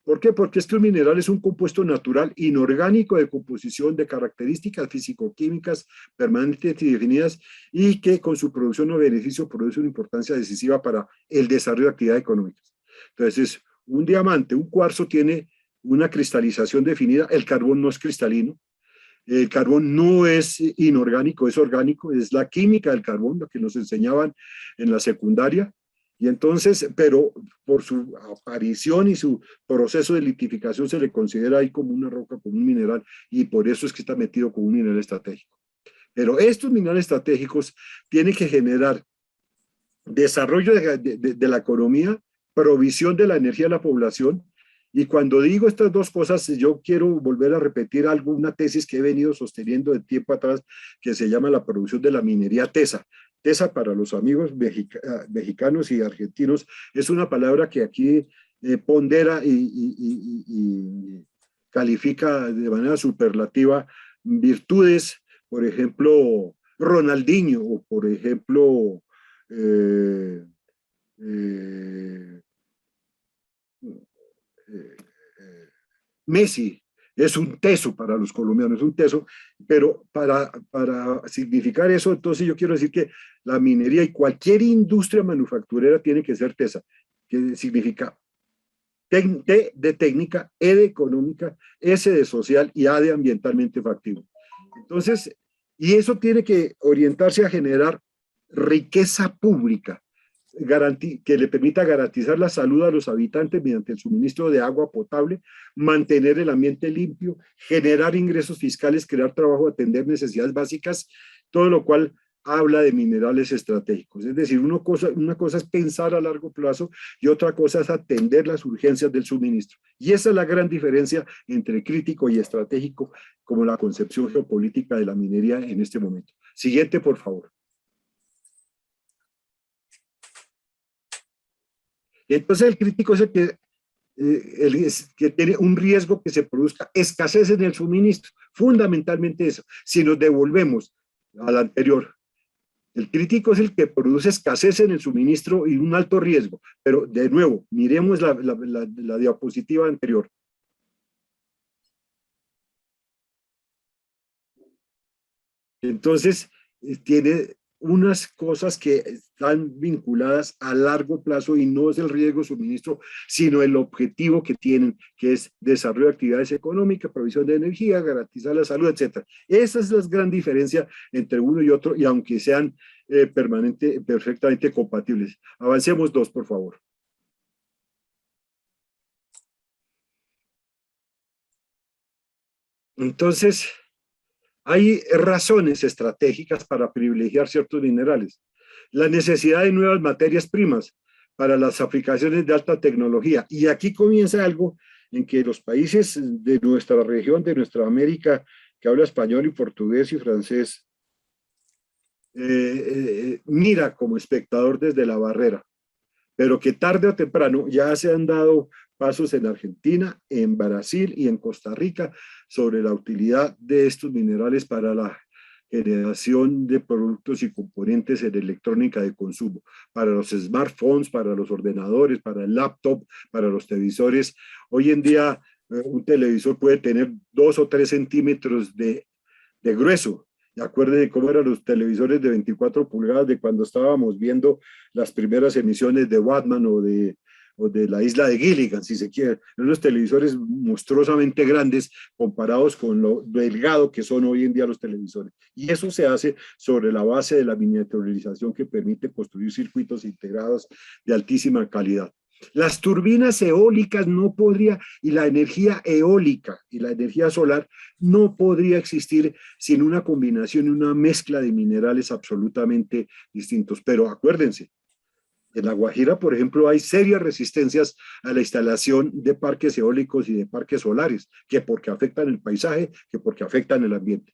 ¿Por qué? Porque es que un mineral es un compuesto natural inorgánico de composición de características físico-químicas permanentes y definidas y que con su producción o beneficio produce una importancia decisiva para el desarrollo de actividades económicas. Entonces, un diamante, un cuarzo tiene una cristalización definida, el carbón no es cristalino, el carbón no es inorgánico, es orgánico, es la química del carbón, lo que nos enseñaban en la secundaria. Y entonces, pero por su aparición y su proceso de litificación se le considera ahí como una roca, como un mineral, y por eso es que está metido como un mineral estratégico. Pero estos minerales estratégicos tienen que generar desarrollo de la economía, provisión de la energía a la población. Y cuando digo estas dos cosas, yo quiero volver a repetir algo, una tesis que he venido sosteniendo de tiempo atrás, que se llama la producción de la minería tesa. Tesa, para los amigos mexicanos y argentinos, es una palabra que aquí pondera y califica de manera superlativa virtudes, por ejemplo, Ronaldinho, o por ejemplo, eh, eh, Messi. Es un teso para los colombianos, es un teso, pero para significar eso, entonces yo quiero decir que la minería y cualquier industria manufacturera tiene que ser tesa, que significa T de técnica, E de económica, S de social y A de ambientalmente factible. Entonces, y eso tiene que orientarse a generar riqueza pública, que le permita garantizar la salud a los habitantes mediante el suministro de agua potable, mantener el ambiente limpio, generar ingresos fiscales, crear trabajo, atender necesidades básicas, todo lo cual habla de minerales estratégicos. Es decir, una cosa es pensar a largo plazo y otra cosa es atender las urgencias del suministro. Y esa es la gran diferencia entre crítico y estratégico, como la concepción geopolítica de la minería en este momento. Siguiente, por favor. Entonces el crítico es el que tiene un riesgo que se produzca escasez en el suministro, fundamentalmente eso. Si nos devolvemos al anterior, el crítico es el que produce escasez en el suministro y un alto riesgo, pero de nuevo, miremos la diapositiva anterior. Entonces, tiene unas cosas que están vinculadas a largo plazo y no es el riesgo de suministro, sino el objetivo que tienen, que es desarrollo de actividades económicas, provisión de energía, garantizar la salud, etc. Esa es la gran diferencia entre uno y otro, y aunque sean perfectamente compatibles. Avancemos dos, por favor. Entonces, hay razones estratégicas para privilegiar ciertos minerales. La necesidad de nuevas materias primas. para las aplicaciones de alta tecnología. Y aquí comienza algo en que los países de nuestra región, de nuestra América, que habla español y portugués y francés, mira como espectador desde la barrera, pero que tarde o temprano ya se han dado pasos en Argentina, en Brasil y en Costa Rica sobre la utilidad de estos minerales para la generación de productos y componentes en electrónica de consumo, para los smartphones, para los ordenadores, para el laptop, para los televisores. Hoy en día un televisor puede tener 2 o 3 centímetros de grueso. Y acuérdense cómo eran los televisores de 24 pulgadas de cuando estábamos viendo las primeras emisiones de Batman o de la isla de Gilligan, si se quiere. Unos televisores monstruosamente grandes comparados con lo delgado que son hoy en día los televisores. Y eso se hace sobre la base de la miniaturización que permite construir circuitos integrados de altísima calidad. Las turbinas eólicas no podría, y la energía eólica y la energía solar no podría existir sin una combinación y una mezcla de minerales absolutamente distintos. Pero acuérdense, en La Guajira, por ejemplo, hay serias resistencias a la instalación de parques eólicos y de parques solares, que porque afectan el paisaje, que porque afectan el ambiente.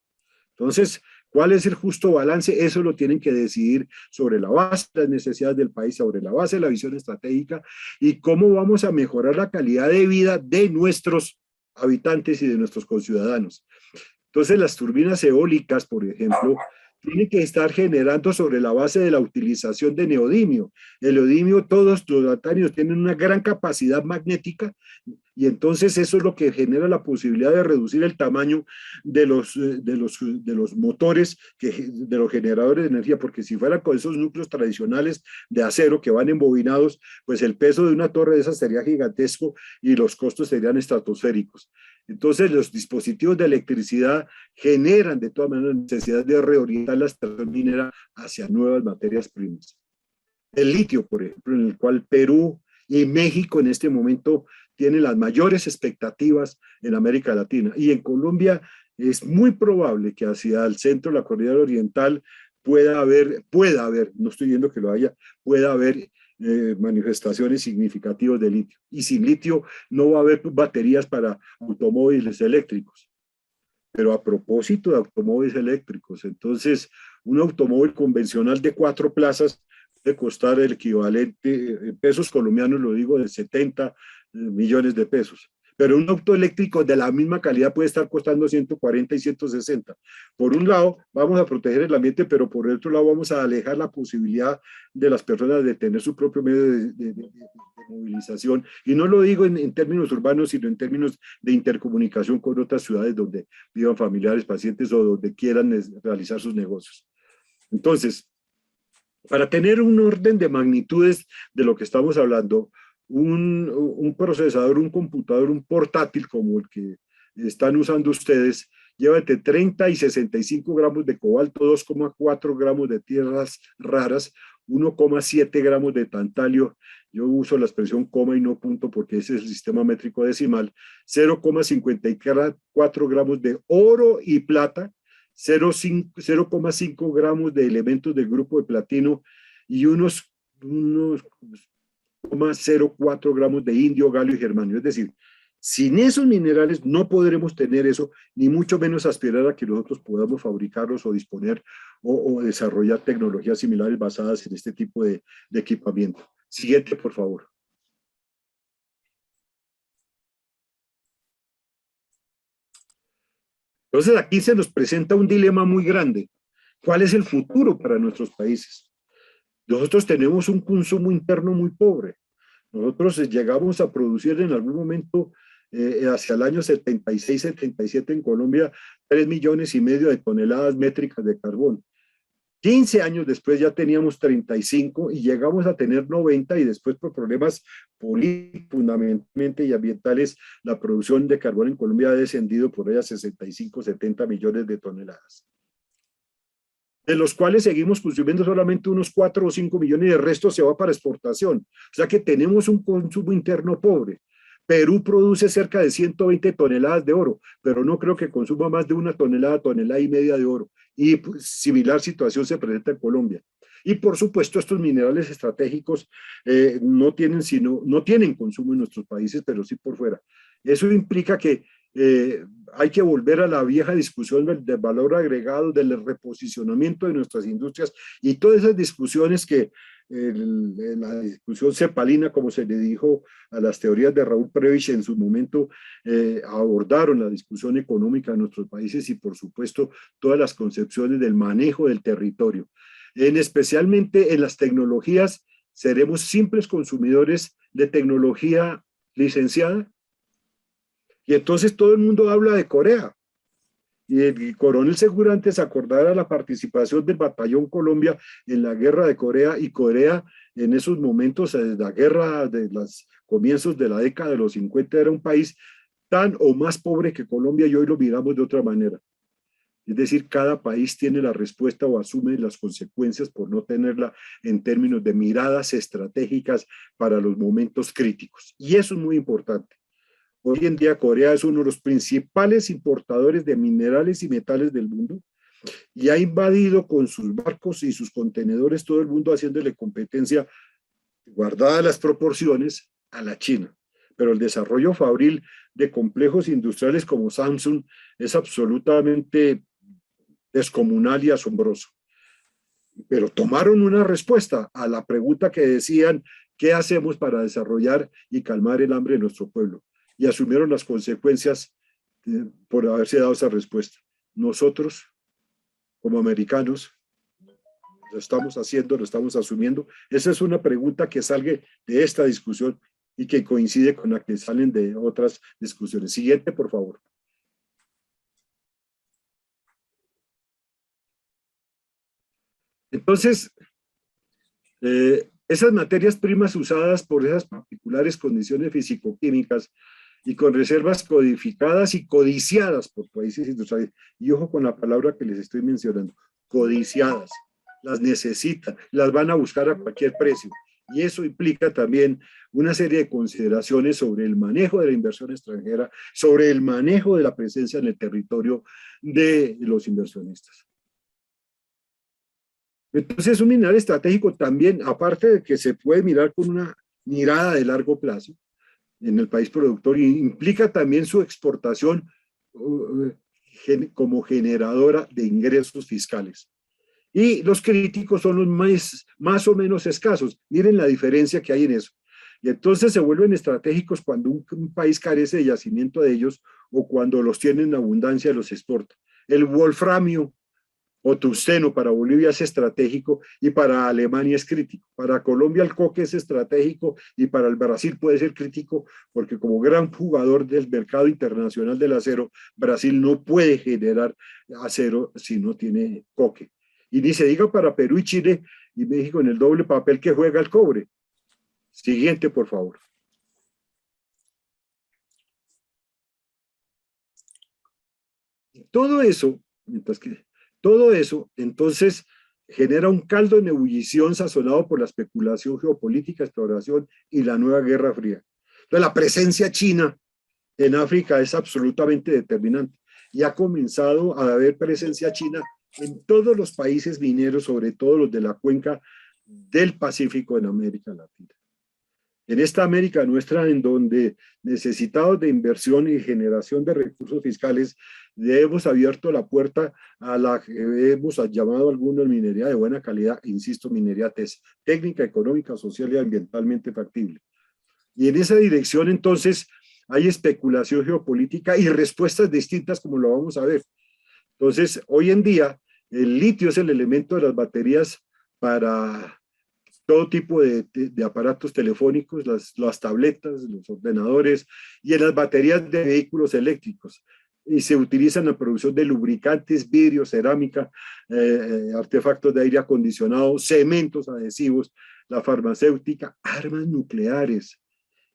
Entonces, ¿cuál es el justo balance? Eso lo tienen que decidir sobre la base de las necesidades del país, sobre la base de la visión estratégica y cómo vamos a mejorar la calidad de vida de nuestros habitantes y de nuestros conciudadanos. Entonces, las turbinas eólicas, por ejemplo, tienen que estar generando sobre la base de la utilización de neodimio. El neodimio, todos los datanios tienen una gran capacidad magnética y entonces eso es lo que genera la posibilidad de reducir el tamaño de los motores, de los generadores de energía, porque si fueran con esos núcleos tradicionales de acero que van embobinados, pues el peso de una torre de esas sería gigantesco y los costos serían estratosféricos. Entonces los dispositivos de electricidad generan de todas maneras la necesidad de reorientar la extracción minera hacia nuevas materias primas. El litio, por ejemplo, en el cual Perú y México en este momento tienen las mayores expectativas en América Latina. Y en Colombia es muy probable que hacia el centro, la cordillera oriental, pueda haber, no estoy diciendo que lo haya, pueda haber manifestaciones significativas de litio. Y sin litio no va a haber baterías para automóviles eléctricos. Pero a propósito de automóviles eléctricos, entonces un automóvil convencional de 4 plazas puede costar el equivalente, en pesos colombianos lo digo, de 70 millones de pesos. Pero un auto eléctrico de la misma calidad puede estar costando 140 y 160. Por un lado, vamos a proteger el ambiente, pero por el otro lado vamos a alejar la posibilidad de las personas de tener su propio medio de movilización. Y no lo digo en términos urbanos, sino en términos de intercomunicación con otras ciudades donde vivan familiares, pacientes o donde quieran realizar sus negocios. Entonces, para tener un orden de magnitudes de lo que estamos hablando, un procesador, un computador, un portátil como el que están usando ustedes, lleva entre 30 y 65 gramos de cobalto, 2,4 gramos de tierras raras, 1,7 gramos de tantalio, yo uso la expresión coma y no punto porque ese es el sistema métrico decimal, 0,54 gramos de oro y plata, 0,5 gramos de elementos del grupo de platino y unos 0,04 gramos de indio, galio y germanio. Es decir, sin esos minerales no podremos tener eso, ni mucho menos aspirar a que nosotros podamos fabricarlos o disponer o desarrollar tecnologías similares basadas en este tipo de equipamiento. Siguiente, por favor. Entonces aquí se nos presenta un dilema muy grande. ¿Cuál es el futuro para nuestros países? Nosotros tenemos un consumo interno muy pobre. Nosotros llegamos a producir en algún momento, hacia el año 76, 77 en Colombia, 3,5 millones de toneladas métricas de carbón. 15 años después ya teníamos 35 y llegamos a tener 90 y después por problemas políticos fundamentalmente y ambientales, la producción de carbón en Colombia ha descendido por ahí a 65, 70 millones de toneladas. De los cuales seguimos consumiendo solamente unos 4 o 5 millones y el resto se va para exportación. O sea que tenemos un consumo interno pobre. Perú produce cerca de 120 toneladas de oro, pero no creo que consuma más de 1 tonelada, tonelada y media de oro. Y pues, similar situación se presenta en Colombia. Y por supuesto estos minerales estratégicos no tienen consumo en nuestros países, pero sí por fuera. Eso implica que hay que volver a la vieja discusión del valor agregado, del reposicionamiento de nuestras industrias y todas esas discusiones que la discusión cepalina, como se le dijo a las teorías de Raúl Prebisch en su momento, abordaron la discusión económica de nuestros países y por supuesto todas las concepciones del manejo del territorio. Especialmente en las tecnologías, seremos simples consumidores de tecnología licenciada. Y entonces todo el mundo habla de Corea. Y el coronel Segura antes acordara la participación del Batallón Colombia en la guerra de Corea, y Corea en esos momentos, la guerra de los comienzos de la década de los 50, era un país tan o más pobre que Colombia, y hoy lo miramos de otra manera. Es decir, cada país tiene la respuesta o asume las consecuencias por no tenerla en términos de miradas estratégicas para los momentos críticos. Y eso es muy importante. Hoy en día Corea es uno de los principales importadores de minerales y metales del mundo y ha invadido con sus barcos y sus contenedores todo el mundo, haciéndole competencia, guardadas las proporciones, a la China. Pero el desarrollo fabril de complejos industriales como Samsung es absolutamente descomunal y asombroso. Pero tomaron una respuesta a la pregunta que decían: ¿qué hacemos para desarrollar y calmar el hambre de nuestro pueblo? Y asumieron las consecuencias por haberse dado esa respuesta. Nosotros, como americanos, lo estamos haciendo, lo estamos asumiendo. Esa es una pregunta que sale de esta discusión y que coincide con la que salen de otras discusiones. Siguiente, por favor. Entonces, esas materias primas usadas por esas particulares condiciones físico-químicas y con reservas codificadas y codiciadas por países industriales, y ojo con la palabra que les estoy mencionando, codiciadas, las necesitan, las van a buscar a cualquier precio, y eso implica también una serie de consideraciones sobre el manejo de la inversión extranjera, sobre el manejo de la presencia en el territorio de los inversionistas. Entonces, un mineral estratégico también, aparte de que se puede mirar con una mirada de largo plazo en el país productor, implica también su exportación como generadora de ingresos fiscales. Y los críticos son los más o menos escasos. Miren la diferencia que hay en eso. Y entonces se vuelven estratégicos cuando un país carece de yacimiento de ellos o cuando los tiene en abundancia y los exporta. El wolframio o tungsteno para Bolivia es estratégico y para Alemania es crítico. Para Colombia el coque es estratégico y para el Brasil puede ser crítico, porque como gran jugador del mercado internacional del acero, Brasil no puede generar acero si no tiene coque. Y ni se diga para Perú y Chile y México en el doble papel que juega el cobre. Siguiente, por favor. Todo eso, entonces, genera un caldo en ebullición sazonado por la especulación geopolítica, exploración y la nueva Guerra Fría. Entonces, la presencia china en África es absolutamente determinante y ha comenzado a haber presencia china en todos los países mineros, sobre todo los de la cuenca del Pacífico en América Latina. En esta América nuestra, en donde necesitados de inversión y generación de recursos fiscales, le hemos abierto la puerta a la que hemos llamado algunos minería de buena calidad, insisto, minería técnica, económica, social y ambientalmente factible. Y en esa dirección, entonces, hay especulación geopolítica y respuestas distintas, como lo vamos a ver. Entonces, hoy en día, el litio es el elemento de las baterías para todo tipo de aparatos telefónicos, las tabletas, los ordenadores y en las baterías de vehículos eléctricos. Y se utilizan en la producción de lubricantes, vidrio, cerámica, artefactos de aire acondicionado, cementos adhesivos, la farmacéutica, armas nucleares.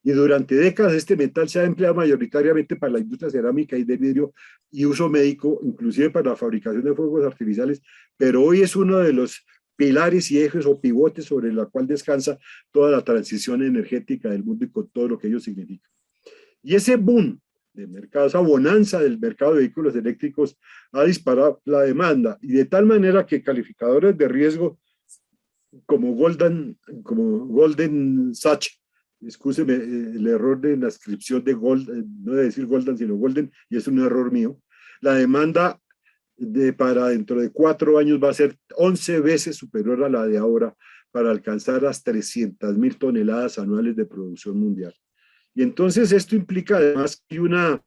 Y durante décadas este metal se ha empleado mayoritariamente para la industria cerámica y de vidrio y uso médico, inclusive para la fabricación de fuegos artificiales, pero hoy es uno de los pilares y ejes o pivotes sobre la cual descansa toda la transición energética del mundo y con todo lo que ello significa. Y ese boom de mercado, esa bonanza del mercado de vehículos eléctricos ha disparado la demanda y de tal manera que calificadores de riesgo como Golden Sachs, excúseme el error de la inscripción de no de decir Golden, sino Golden, y es un error mío. La demanda para dentro de 4 años va a ser 11 veces superior a la de ahora para alcanzar las 300.000 toneladas anuales de producción mundial. Y entonces esto implica además que una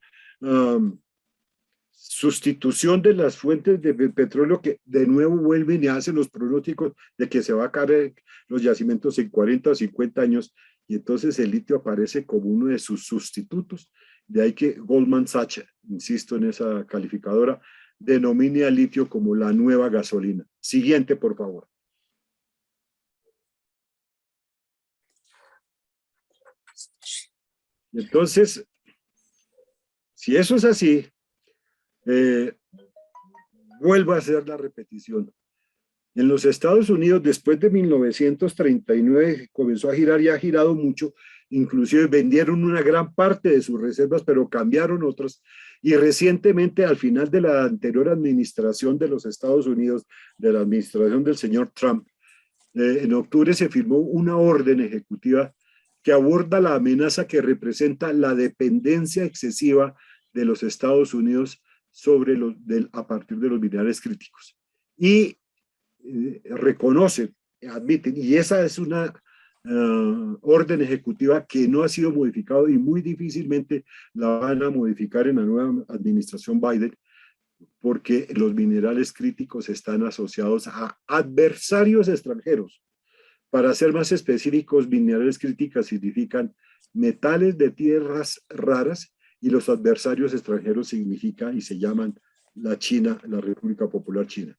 sustitución de las fuentes de petróleo que de nuevo vuelven y hacen los pronósticos de que se va a caer los yacimientos en 40 o 50 años, y entonces el litio aparece como uno de sus sustitutos. De ahí que Goldman Sachs, insisto en esa calificadora, denomine al litio como la nueva gasolina. Siguiente, por favor. Entonces, si eso es así, vuelvo a hacer la repetición. En los Estados Unidos, después de 1939, comenzó a girar y ha girado mucho. Inclusive vendieron una gran parte de sus reservas, pero cambiaron otras. Y recientemente, al final de la anterior administración de los Estados Unidos, de la administración del señor Trump, en octubre se firmó una orden ejecutiva que aborda la amenaza que representa la dependencia excesiva de los Estados Unidos a partir de los minerales críticos. Y reconocen, admiten, y esa es una orden ejecutiva que no ha sido modificada y muy difícilmente la van a modificar en la nueva administración Biden, porque los minerales críticos están asociados a adversarios extranjeros. Para ser más específicos, minerales críticos significan metales de tierras raras, y los adversarios extranjeros significan y se llaman la China, la República Popular China.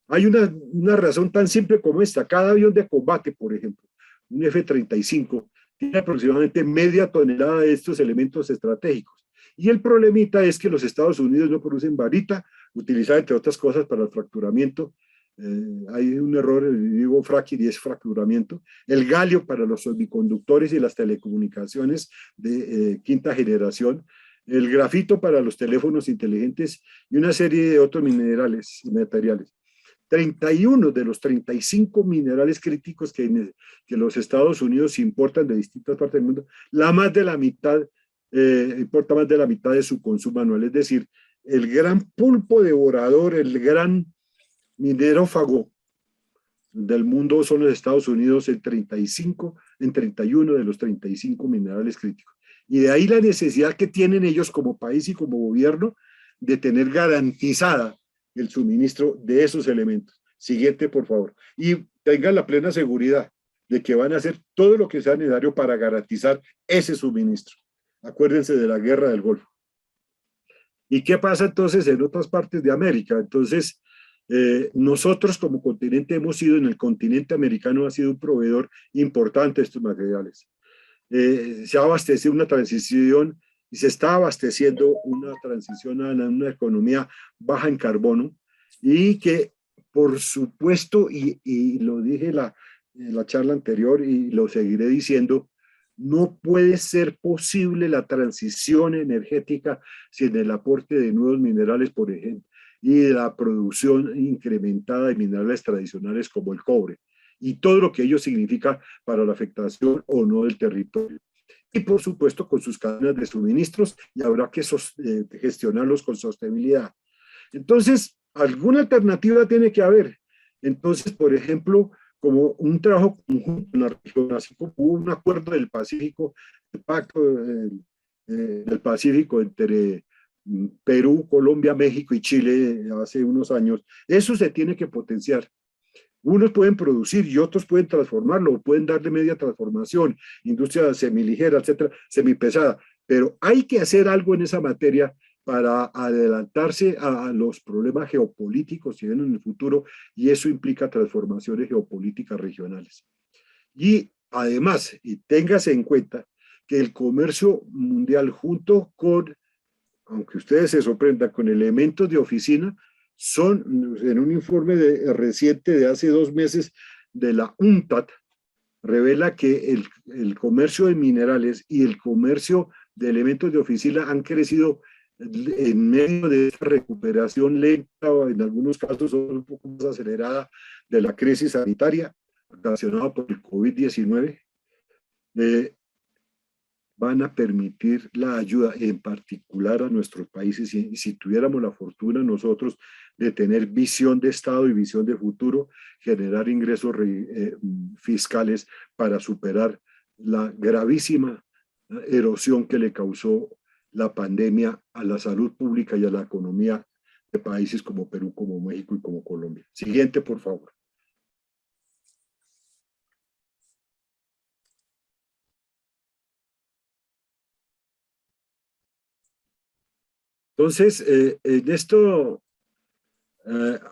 Hay una razón tan simple como esta. Cada avión de combate, por ejemplo, un F-35, tiene aproximadamente media tonelada de estos elementos estratégicos. Y el problemita es que los Estados Unidos no producen varita, utilizada entre otras cosas para el fracturamiento. Hay un error, digo fracking y es fracturamiento. El galio para los semiconductores y las telecomunicaciones de quinta generación. El grafito para los teléfonos inteligentes y una serie de otros minerales y materiales. 31 de los 35 minerales críticos que los Estados Unidos importan de distintas partes del mundo, importa más de la mitad de su consumo anual. Es decir, el gran pulpo devorador, el gran minerófago del mundo son los Estados Unidos en 31 de los 35 minerales críticos. Y de ahí la necesidad que tienen ellos como país y como gobierno de tener garantizada el suministro de esos elementos. Siguiente, por favor. Y tengan la plena seguridad de que van a hacer todo lo que sea necesario para garantizar ese suministro. Acuérdense de la guerra del Golfo. ¿Y qué pasa entonces en otras partes de América? Entonces, nosotros como continente hemos sido, en el continente americano, ha sido un proveedor importante de estos materiales. Se ha abastecido una transición y se está abasteciendo una transición a una economía baja en carbono, y que, por supuesto, y lo dije en la charla anterior y lo seguiré diciendo, no puede ser posible la transición energética sin el aporte de nuevos minerales, por ejemplo, y de la producción incrementada de minerales tradicionales como el cobre, y todo lo que ello significa para la afectación o no del territorio. Y por supuesto con sus cadenas de suministros, y habrá que gestionarlos con sostenibilidad. Entonces, alguna alternativa tiene que haber. Entonces, por ejemplo, como un trabajo conjunto en la región, así como hubo un acuerdo del Pacífico, el pacto del Pacífico entre Perú, Colombia, México y Chile hace unos años, eso se tiene que potenciar. Unos pueden producir y otros pueden transformarlo, pueden darle media transformación, industria semiligera, etcétera, semipesada, pero hay que hacer algo en esa materia para adelantarse a los problemas geopolíticos que vienen en el futuro, y eso implica transformaciones geopolíticas regionales. Y además, y téngase en cuenta que el comercio mundial, junto con, aunque ustedes se sorprendan, con elementos de oficina, son, en un informe reciente de hace 2 meses de la UNCTAD, revela que el comercio de minerales y el comercio de elementos de oficina han crecido en medio de esta recuperación lenta, o en algunos casos un poco más acelerada, de la crisis sanitaria, ocasionado por el COVID-19 van a permitir la ayuda, en particular a nuestros países, y si tuviéramos la fortuna nosotros de tener visión de Estado y visión de futuro, generar ingresos fiscales para superar la gravísima erosión que le causó la pandemia a la salud pública y a la economía de países como Perú, como México y como Colombia. Siguiente, por favor. Entonces, en esto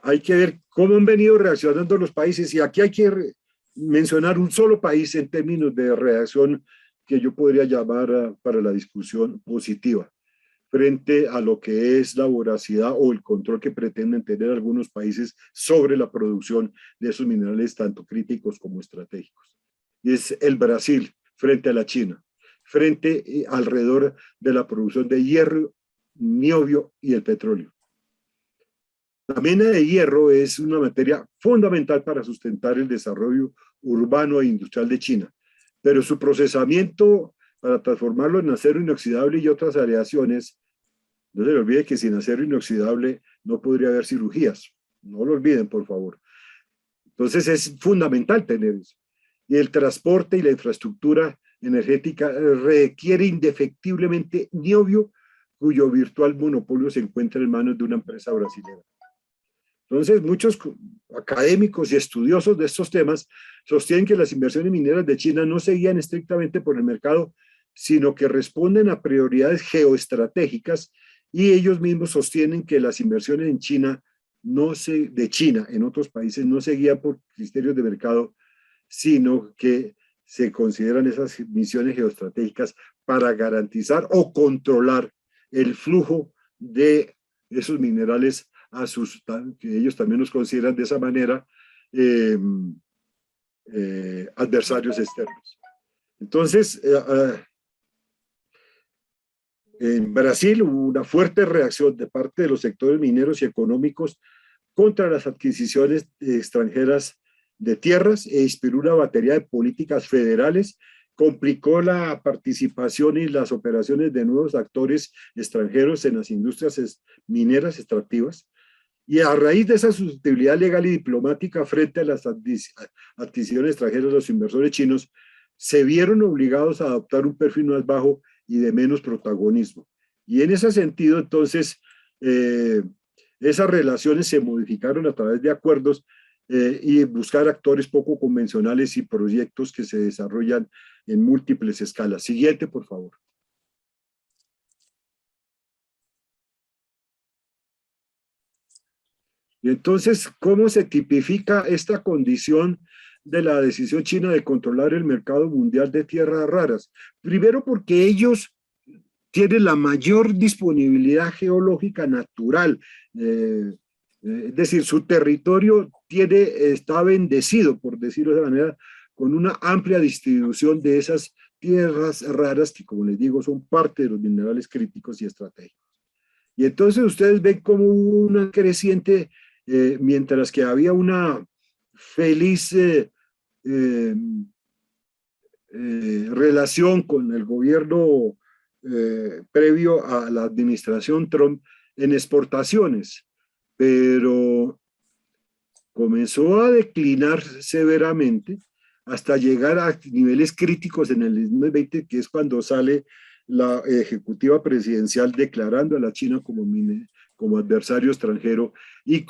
hay que ver cómo han venido reaccionando los países, y aquí hay que mencionar un solo país en términos de reacción que yo podría llamar para la discusión positiva, frente a lo que es la voracidad o el control que pretenden tener algunos países sobre la producción de esos minerales tanto críticos como estratégicos. Y es el Brasil frente a la China, frente alrededor de la producción de hierro, niobio y el petróleo. La mina de hierro es una materia fundamental para sustentar el desarrollo urbano e industrial de China, pero su procesamiento para transformarlo en acero inoxidable y otras aleaciones, no se le olvide que sin acero inoxidable no podría haber cirugías, no lo olviden por favor. Entonces es fundamental tener eso. Y el transporte y la infraestructura energética requiere indefectiblemente niobio, cuyo virtual monopolio se encuentra en manos de una empresa brasileña. Entonces, muchos académicos y estudiosos de estos temas sostienen que las inversiones mineras de China no se guían estrictamente por el mercado, sino que responden a prioridades geoestratégicas, y ellos mismos sostienen que las inversiones en China de China en otros países no se guían por criterios de mercado, sino que se consideran esas misiones geoestratégicas para garantizar o controlar el flujo de esos minerales a que ellos también los consideran de esa manera adversarios externos. Entonces, en Brasil hubo una fuerte reacción de parte de los sectores mineros y económicos contra las adquisiciones extranjeras de tierras, e inspiró una batería de políticas federales, complicó la participación y las operaciones de nuevos actores extranjeros en las industrias mineras extractivas. Y a raíz de esa susceptibilidad legal y diplomática frente a las adquisiciones extranjeras de los inversores chinos, se vieron obligados a adoptar un perfil más bajo y de menos protagonismo. Y en ese sentido, entonces, esas relaciones se modificaron a través de acuerdos y buscar actores poco convencionales y proyectos que se desarrollan en múltiples escalas. Siguiente, por favor. Y entonces, ¿cómo se tipifica esta condición de la decisión china de controlar el mercado mundial de tierras raras? Primero, porque ellos tienen la mayor disponibilidad geológica natural, es decir, su territorio está bendecido, por decirlo de manera, con una amplia distribución de esas tierras raras que, como les digo, son parte de los minerales críticos y estratégicos. Y entonces ustedes ven como hubo una creciente, mientras que había una feliz relación con el gobierno previo a la administración Trump en exportaciones, pero comenzó a declinar severamente hasta llegar a niveles críticos en el 2020, que es cuando sale la ejecutiva presidencial declarando a la China como adversario extranjero y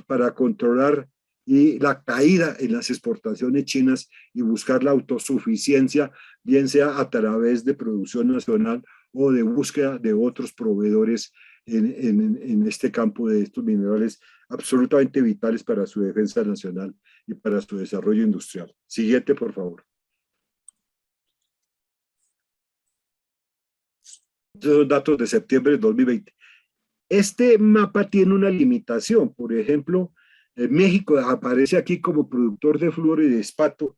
para controlar la caída en las exportaciones chinas y buscar la autosuficiencia, bien sea a través de producción nacional o de búsqueda de otros proveedores en este campo de estos minerales absolutamente vitales para su defensa nacional y para su desarrollo industrial. Siguiente, por favor. Estos son datos de septiembre de 2020. Este mapa tiene una limitación. Por ejemplo, México aparece aquí como productor de flúor y de espato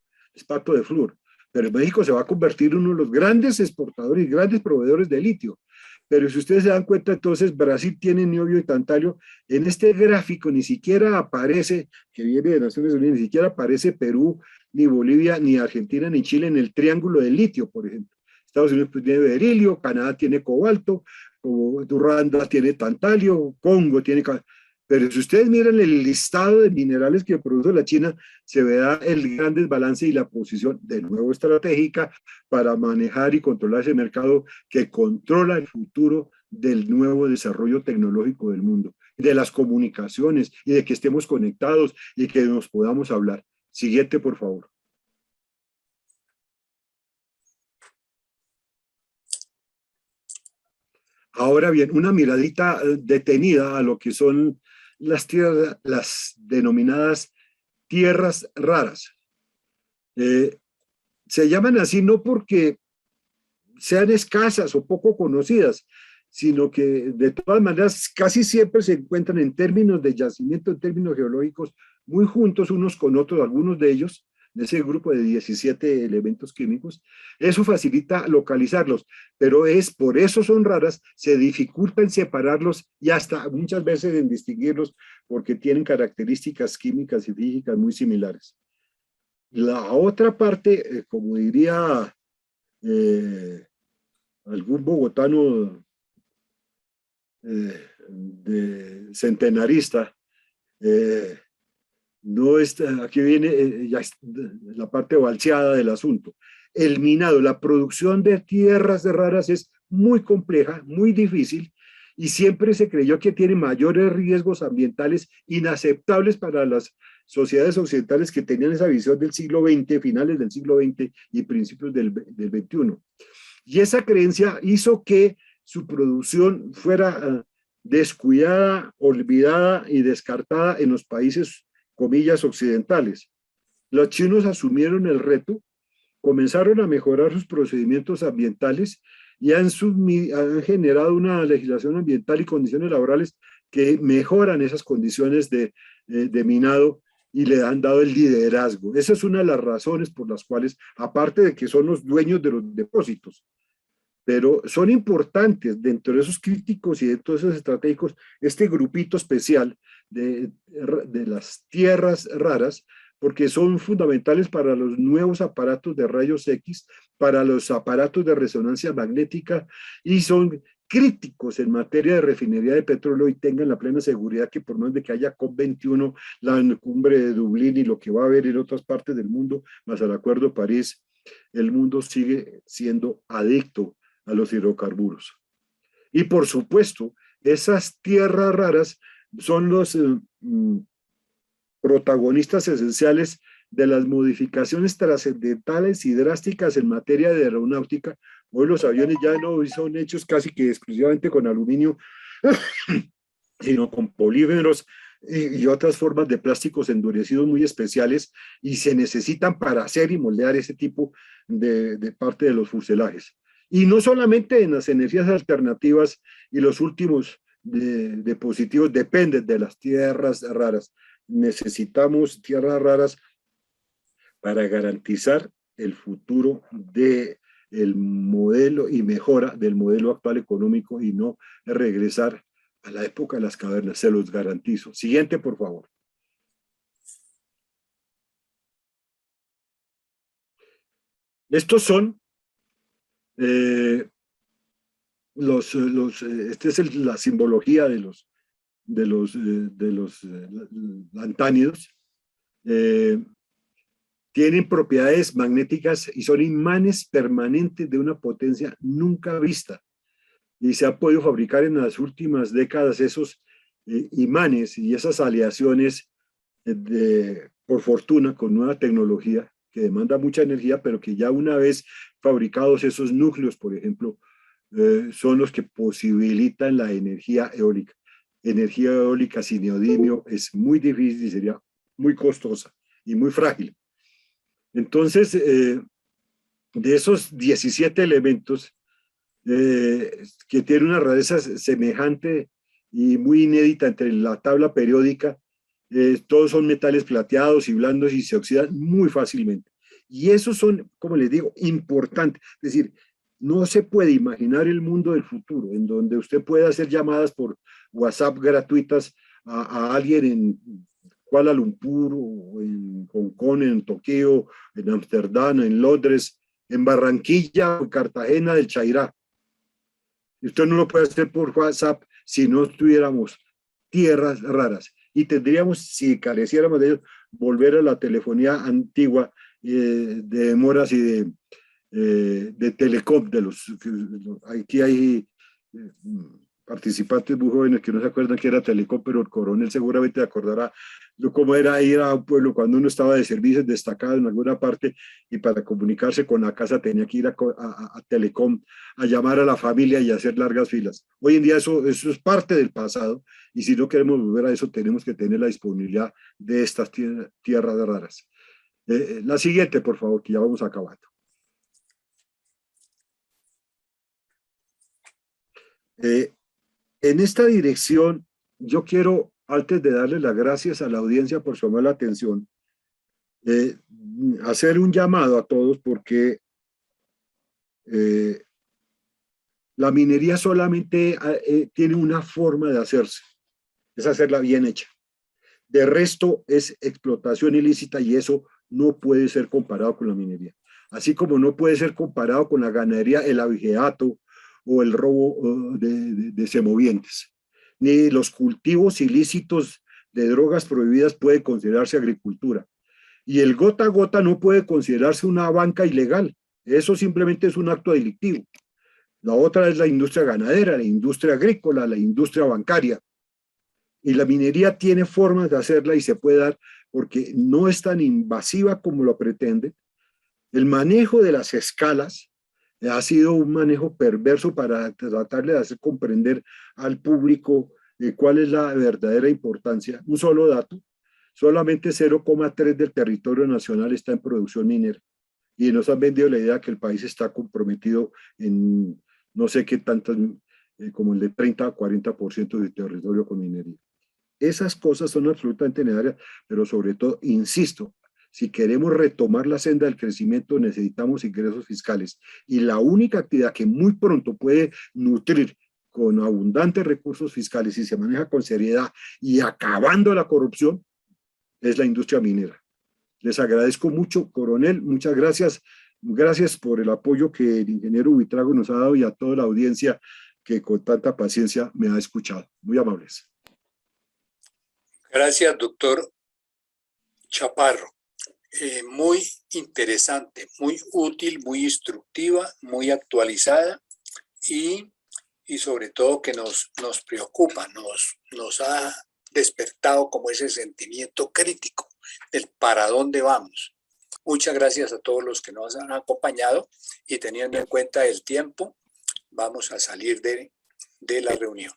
de flúor, pero México se va a convertir en uno de los grandes exportadores y grandes proveedores de litio. Pero si ustedes se dan cuenta, entonces Brasil tiene niobio y tantalio. En este gráfico ni siquiera aparece, que viene de Naciones Unidas, ni siquiera aparece Perú, ni Bolivia, ni Argentina, ni Chile en el triángulo del litio, por ejemplo. Estados Unidos pues, tiene berilio, Canadá tiene cobalto, Ruanda tiene tantalio, Congo tiene... Pero si ustedes miran el listado de minerales que produce la China, se verá el gran desbalance y la posición de nuevo estratégica para manejar y controlar ese mercado que controla el futuro del nuevo desarrollo tecnológico del mundo, de las comunicaciones y de que estemos conectados y que nos podamos hablar. Siguiente, por favor. Ahora bien, una miradita detenida a lo que son las tierras, las denominadas tierras raras. Se llaman así no porque sean escasas o poco conocidas, sino que de todas maneras casi siempre se encuentran en términos de yacimiento, en términos geológicos, muy juntos unos con otros, algunos de ellos, de ese grupo de 17 elementos químicos. Eso facilita localizarlos, pero por eso son raras, se dificulta en separarlos y hasta muchas veces en distinguirlos porque tienen características químicas y físicas muy similares. La otra parte, como diría algún bogotano de centenarista, no está, aquí viene ya la parte balseada del asunto. El minado, la producción de tierras raras es muy compleja, muy difícil, y siempre se creyó que tiene mayores riesgos ambientales inaceptables para las sociedades occidentales que tenían esa visión del siglo XX, finales del siglo XX y principios del XXI. Y esa creencia hizo que su producción fuera descuidada, olvidada y descartada en los países, comillas, occidentales. Los chinos asumieron el reto, comenzaron a mejorar sus procedimientos ambientales y han generado una legislación ambiental y condiciones laborales que mejoran esas condiciones de minado y le han dado el liderazgo. Esa es una de las razones por las cuales, aparte de que son los dueños de los depósitos, pero son importantes dentro de esos críticos y dentro de esos estratégicos, este grupito especial de las tierras raras, porque son fundamentales para los nuevos aparatos de rayos X, para los aparatos de resonancia magnética, y son críticos en materia de refinería de petróleo, y tengan la plena seguridad que por más de que haya COP21, la cumbre de Dublín y lo que va a haber en otras partes del mundo, más el Acuerdo de París, el mundo sigue siendo adicto a los hidrocarburos. Y por supuesto, esas tierras raras son los protagonistas esenciales de las modificaciones trascendentales y drásticas en materia de aeronáutica. Hoy los aviones ya no son hechos casi que exclusivamente con aluminio, sino con polímeros y otras formas de plásticos endurecidos muy especiales, y se necesitan para hacer y moldear ese tipo de parte de los fuselajes. Y no solamente en las energías alternativas y los últimos dispositivos dependen de las tierras raras. Necesitamos tierras raras para garantizar el futuro del modelo y mejora del modelo actual económico, y no regresar a la época de las cavernas, se los garantizo. Siguiente, por favor. Estos son esta es la simbología de los lantánidos. Tienen propiedades magnéticas y son imanes permanentes de una potencia nunca vista. Y se ha podido fabricar en las últimas décadas esos imanes y esas aleaciones por fortuna con nueva tecnología que demanda mucha energía, pero que ya una vez fabricados esos núcleos, por ejemplo, son los que posibilitan la energía eólica. Energía eólica sin neodimio es muy difícil y sería muy costosa y muy frágil. Entonces, de esos 17 elementos, que tiene una rareza semejante y muy inédita entre la tabla periódica, todos son metales plateados y blandos y se oxidan muy fácilmente. Y esos son, como les digo, importantes. Es decir, no se puede imaginar el mundo del futuro en donde usted pueda hacer llamadas por WhatsApp gratuitas a alguien Kuala Lumpur, o en Hong Kong, en Tokio, en Ámsterdam, en Londres, en Barranquilla, en Cartagena del Chairá. Usted no lo puede hacer por WhatsApp si no tuviéramos tierras raras. Y tendríamos, si careciéramos de ellos, volver a la telefonía antigua de demoras y de Telecom. Aquí hay participantes muy jóvenes que no se acuerdan que era Telecom, pero el coronel seguramente acordará cómo era ir a un pueblo cuando uno estaba de servicios destacado en alguna parte y para comunicarse con la casa tenía que ir a Telecom a llamar a la familia y hacer largas filas. Hoy en día eso es parte del pasado y si no queremos volver a eso tenemos que tener la disponibilidad de estas tierras raras. La siguiente, por favor, que ya vamos acabando. En esta dirección, yo quiero, antes de darle las gracias a la audiencia por su amable atención, hacer un llamado a todos porque la minería solamente tiene una forma de hacerse, es hacerla bien hecha. De resto es explotación ilícita y eso no puede ser comparado con la minería. Así como no puede ser comparado con la ganadería, el abigeato o el robo de semovientes. Ni los cultivos ilícitos de drogas prohibidas puede considerarse agricultura. Y el gota a gota no puede considerarse una banca ilegal. Eso simplemente es un acto delictivo. La otra es la industria ganadera, la industria agrícola, la industria bancaria. Y la minería tiene formas de hacerla y se puede dar porque no es tan invasiva como lo pretende. El manejo de las escalas ha sido un manejo perverso para tratar de hacer comprender al público cuál es la verdadera importancia. Un solo dato, solamente 0,3 del territorio nacional está en producción minera y nos han vendido la idea que el país está comprometido en no sé qué tantas, como el de 30 a 40% del territorio con minería. Esas cosas son absolutamente necesarias, pero sobre todo, insisto, si queremos retomar la senda del crecimiento necesitamos ingresos fiscales y la única actividad que muy pronto puede nutrir con abundantes recursos fiscales y se maneja con seriedad y acabando la corrupción es la industria minera. Les agradezco mucho, coronel, muchas gracias. Gracias por el apoyo que el ingeniero Buitrago nos ha dado y a toda la audiencia que con tanta paciencia me ha escuchado. Muy amables. Gracias, doctor Chaparro. Muy interesante, muy útil, muy instructiva, muy actualizada y sobre todo que nos preocupa, nos ha despertado como ese sentimiento crítico del para dónde vamos. Muchas gracias a todos los que nos han acompañado y teniendo en cuenta el tiempo, vamos a salir de la reunión.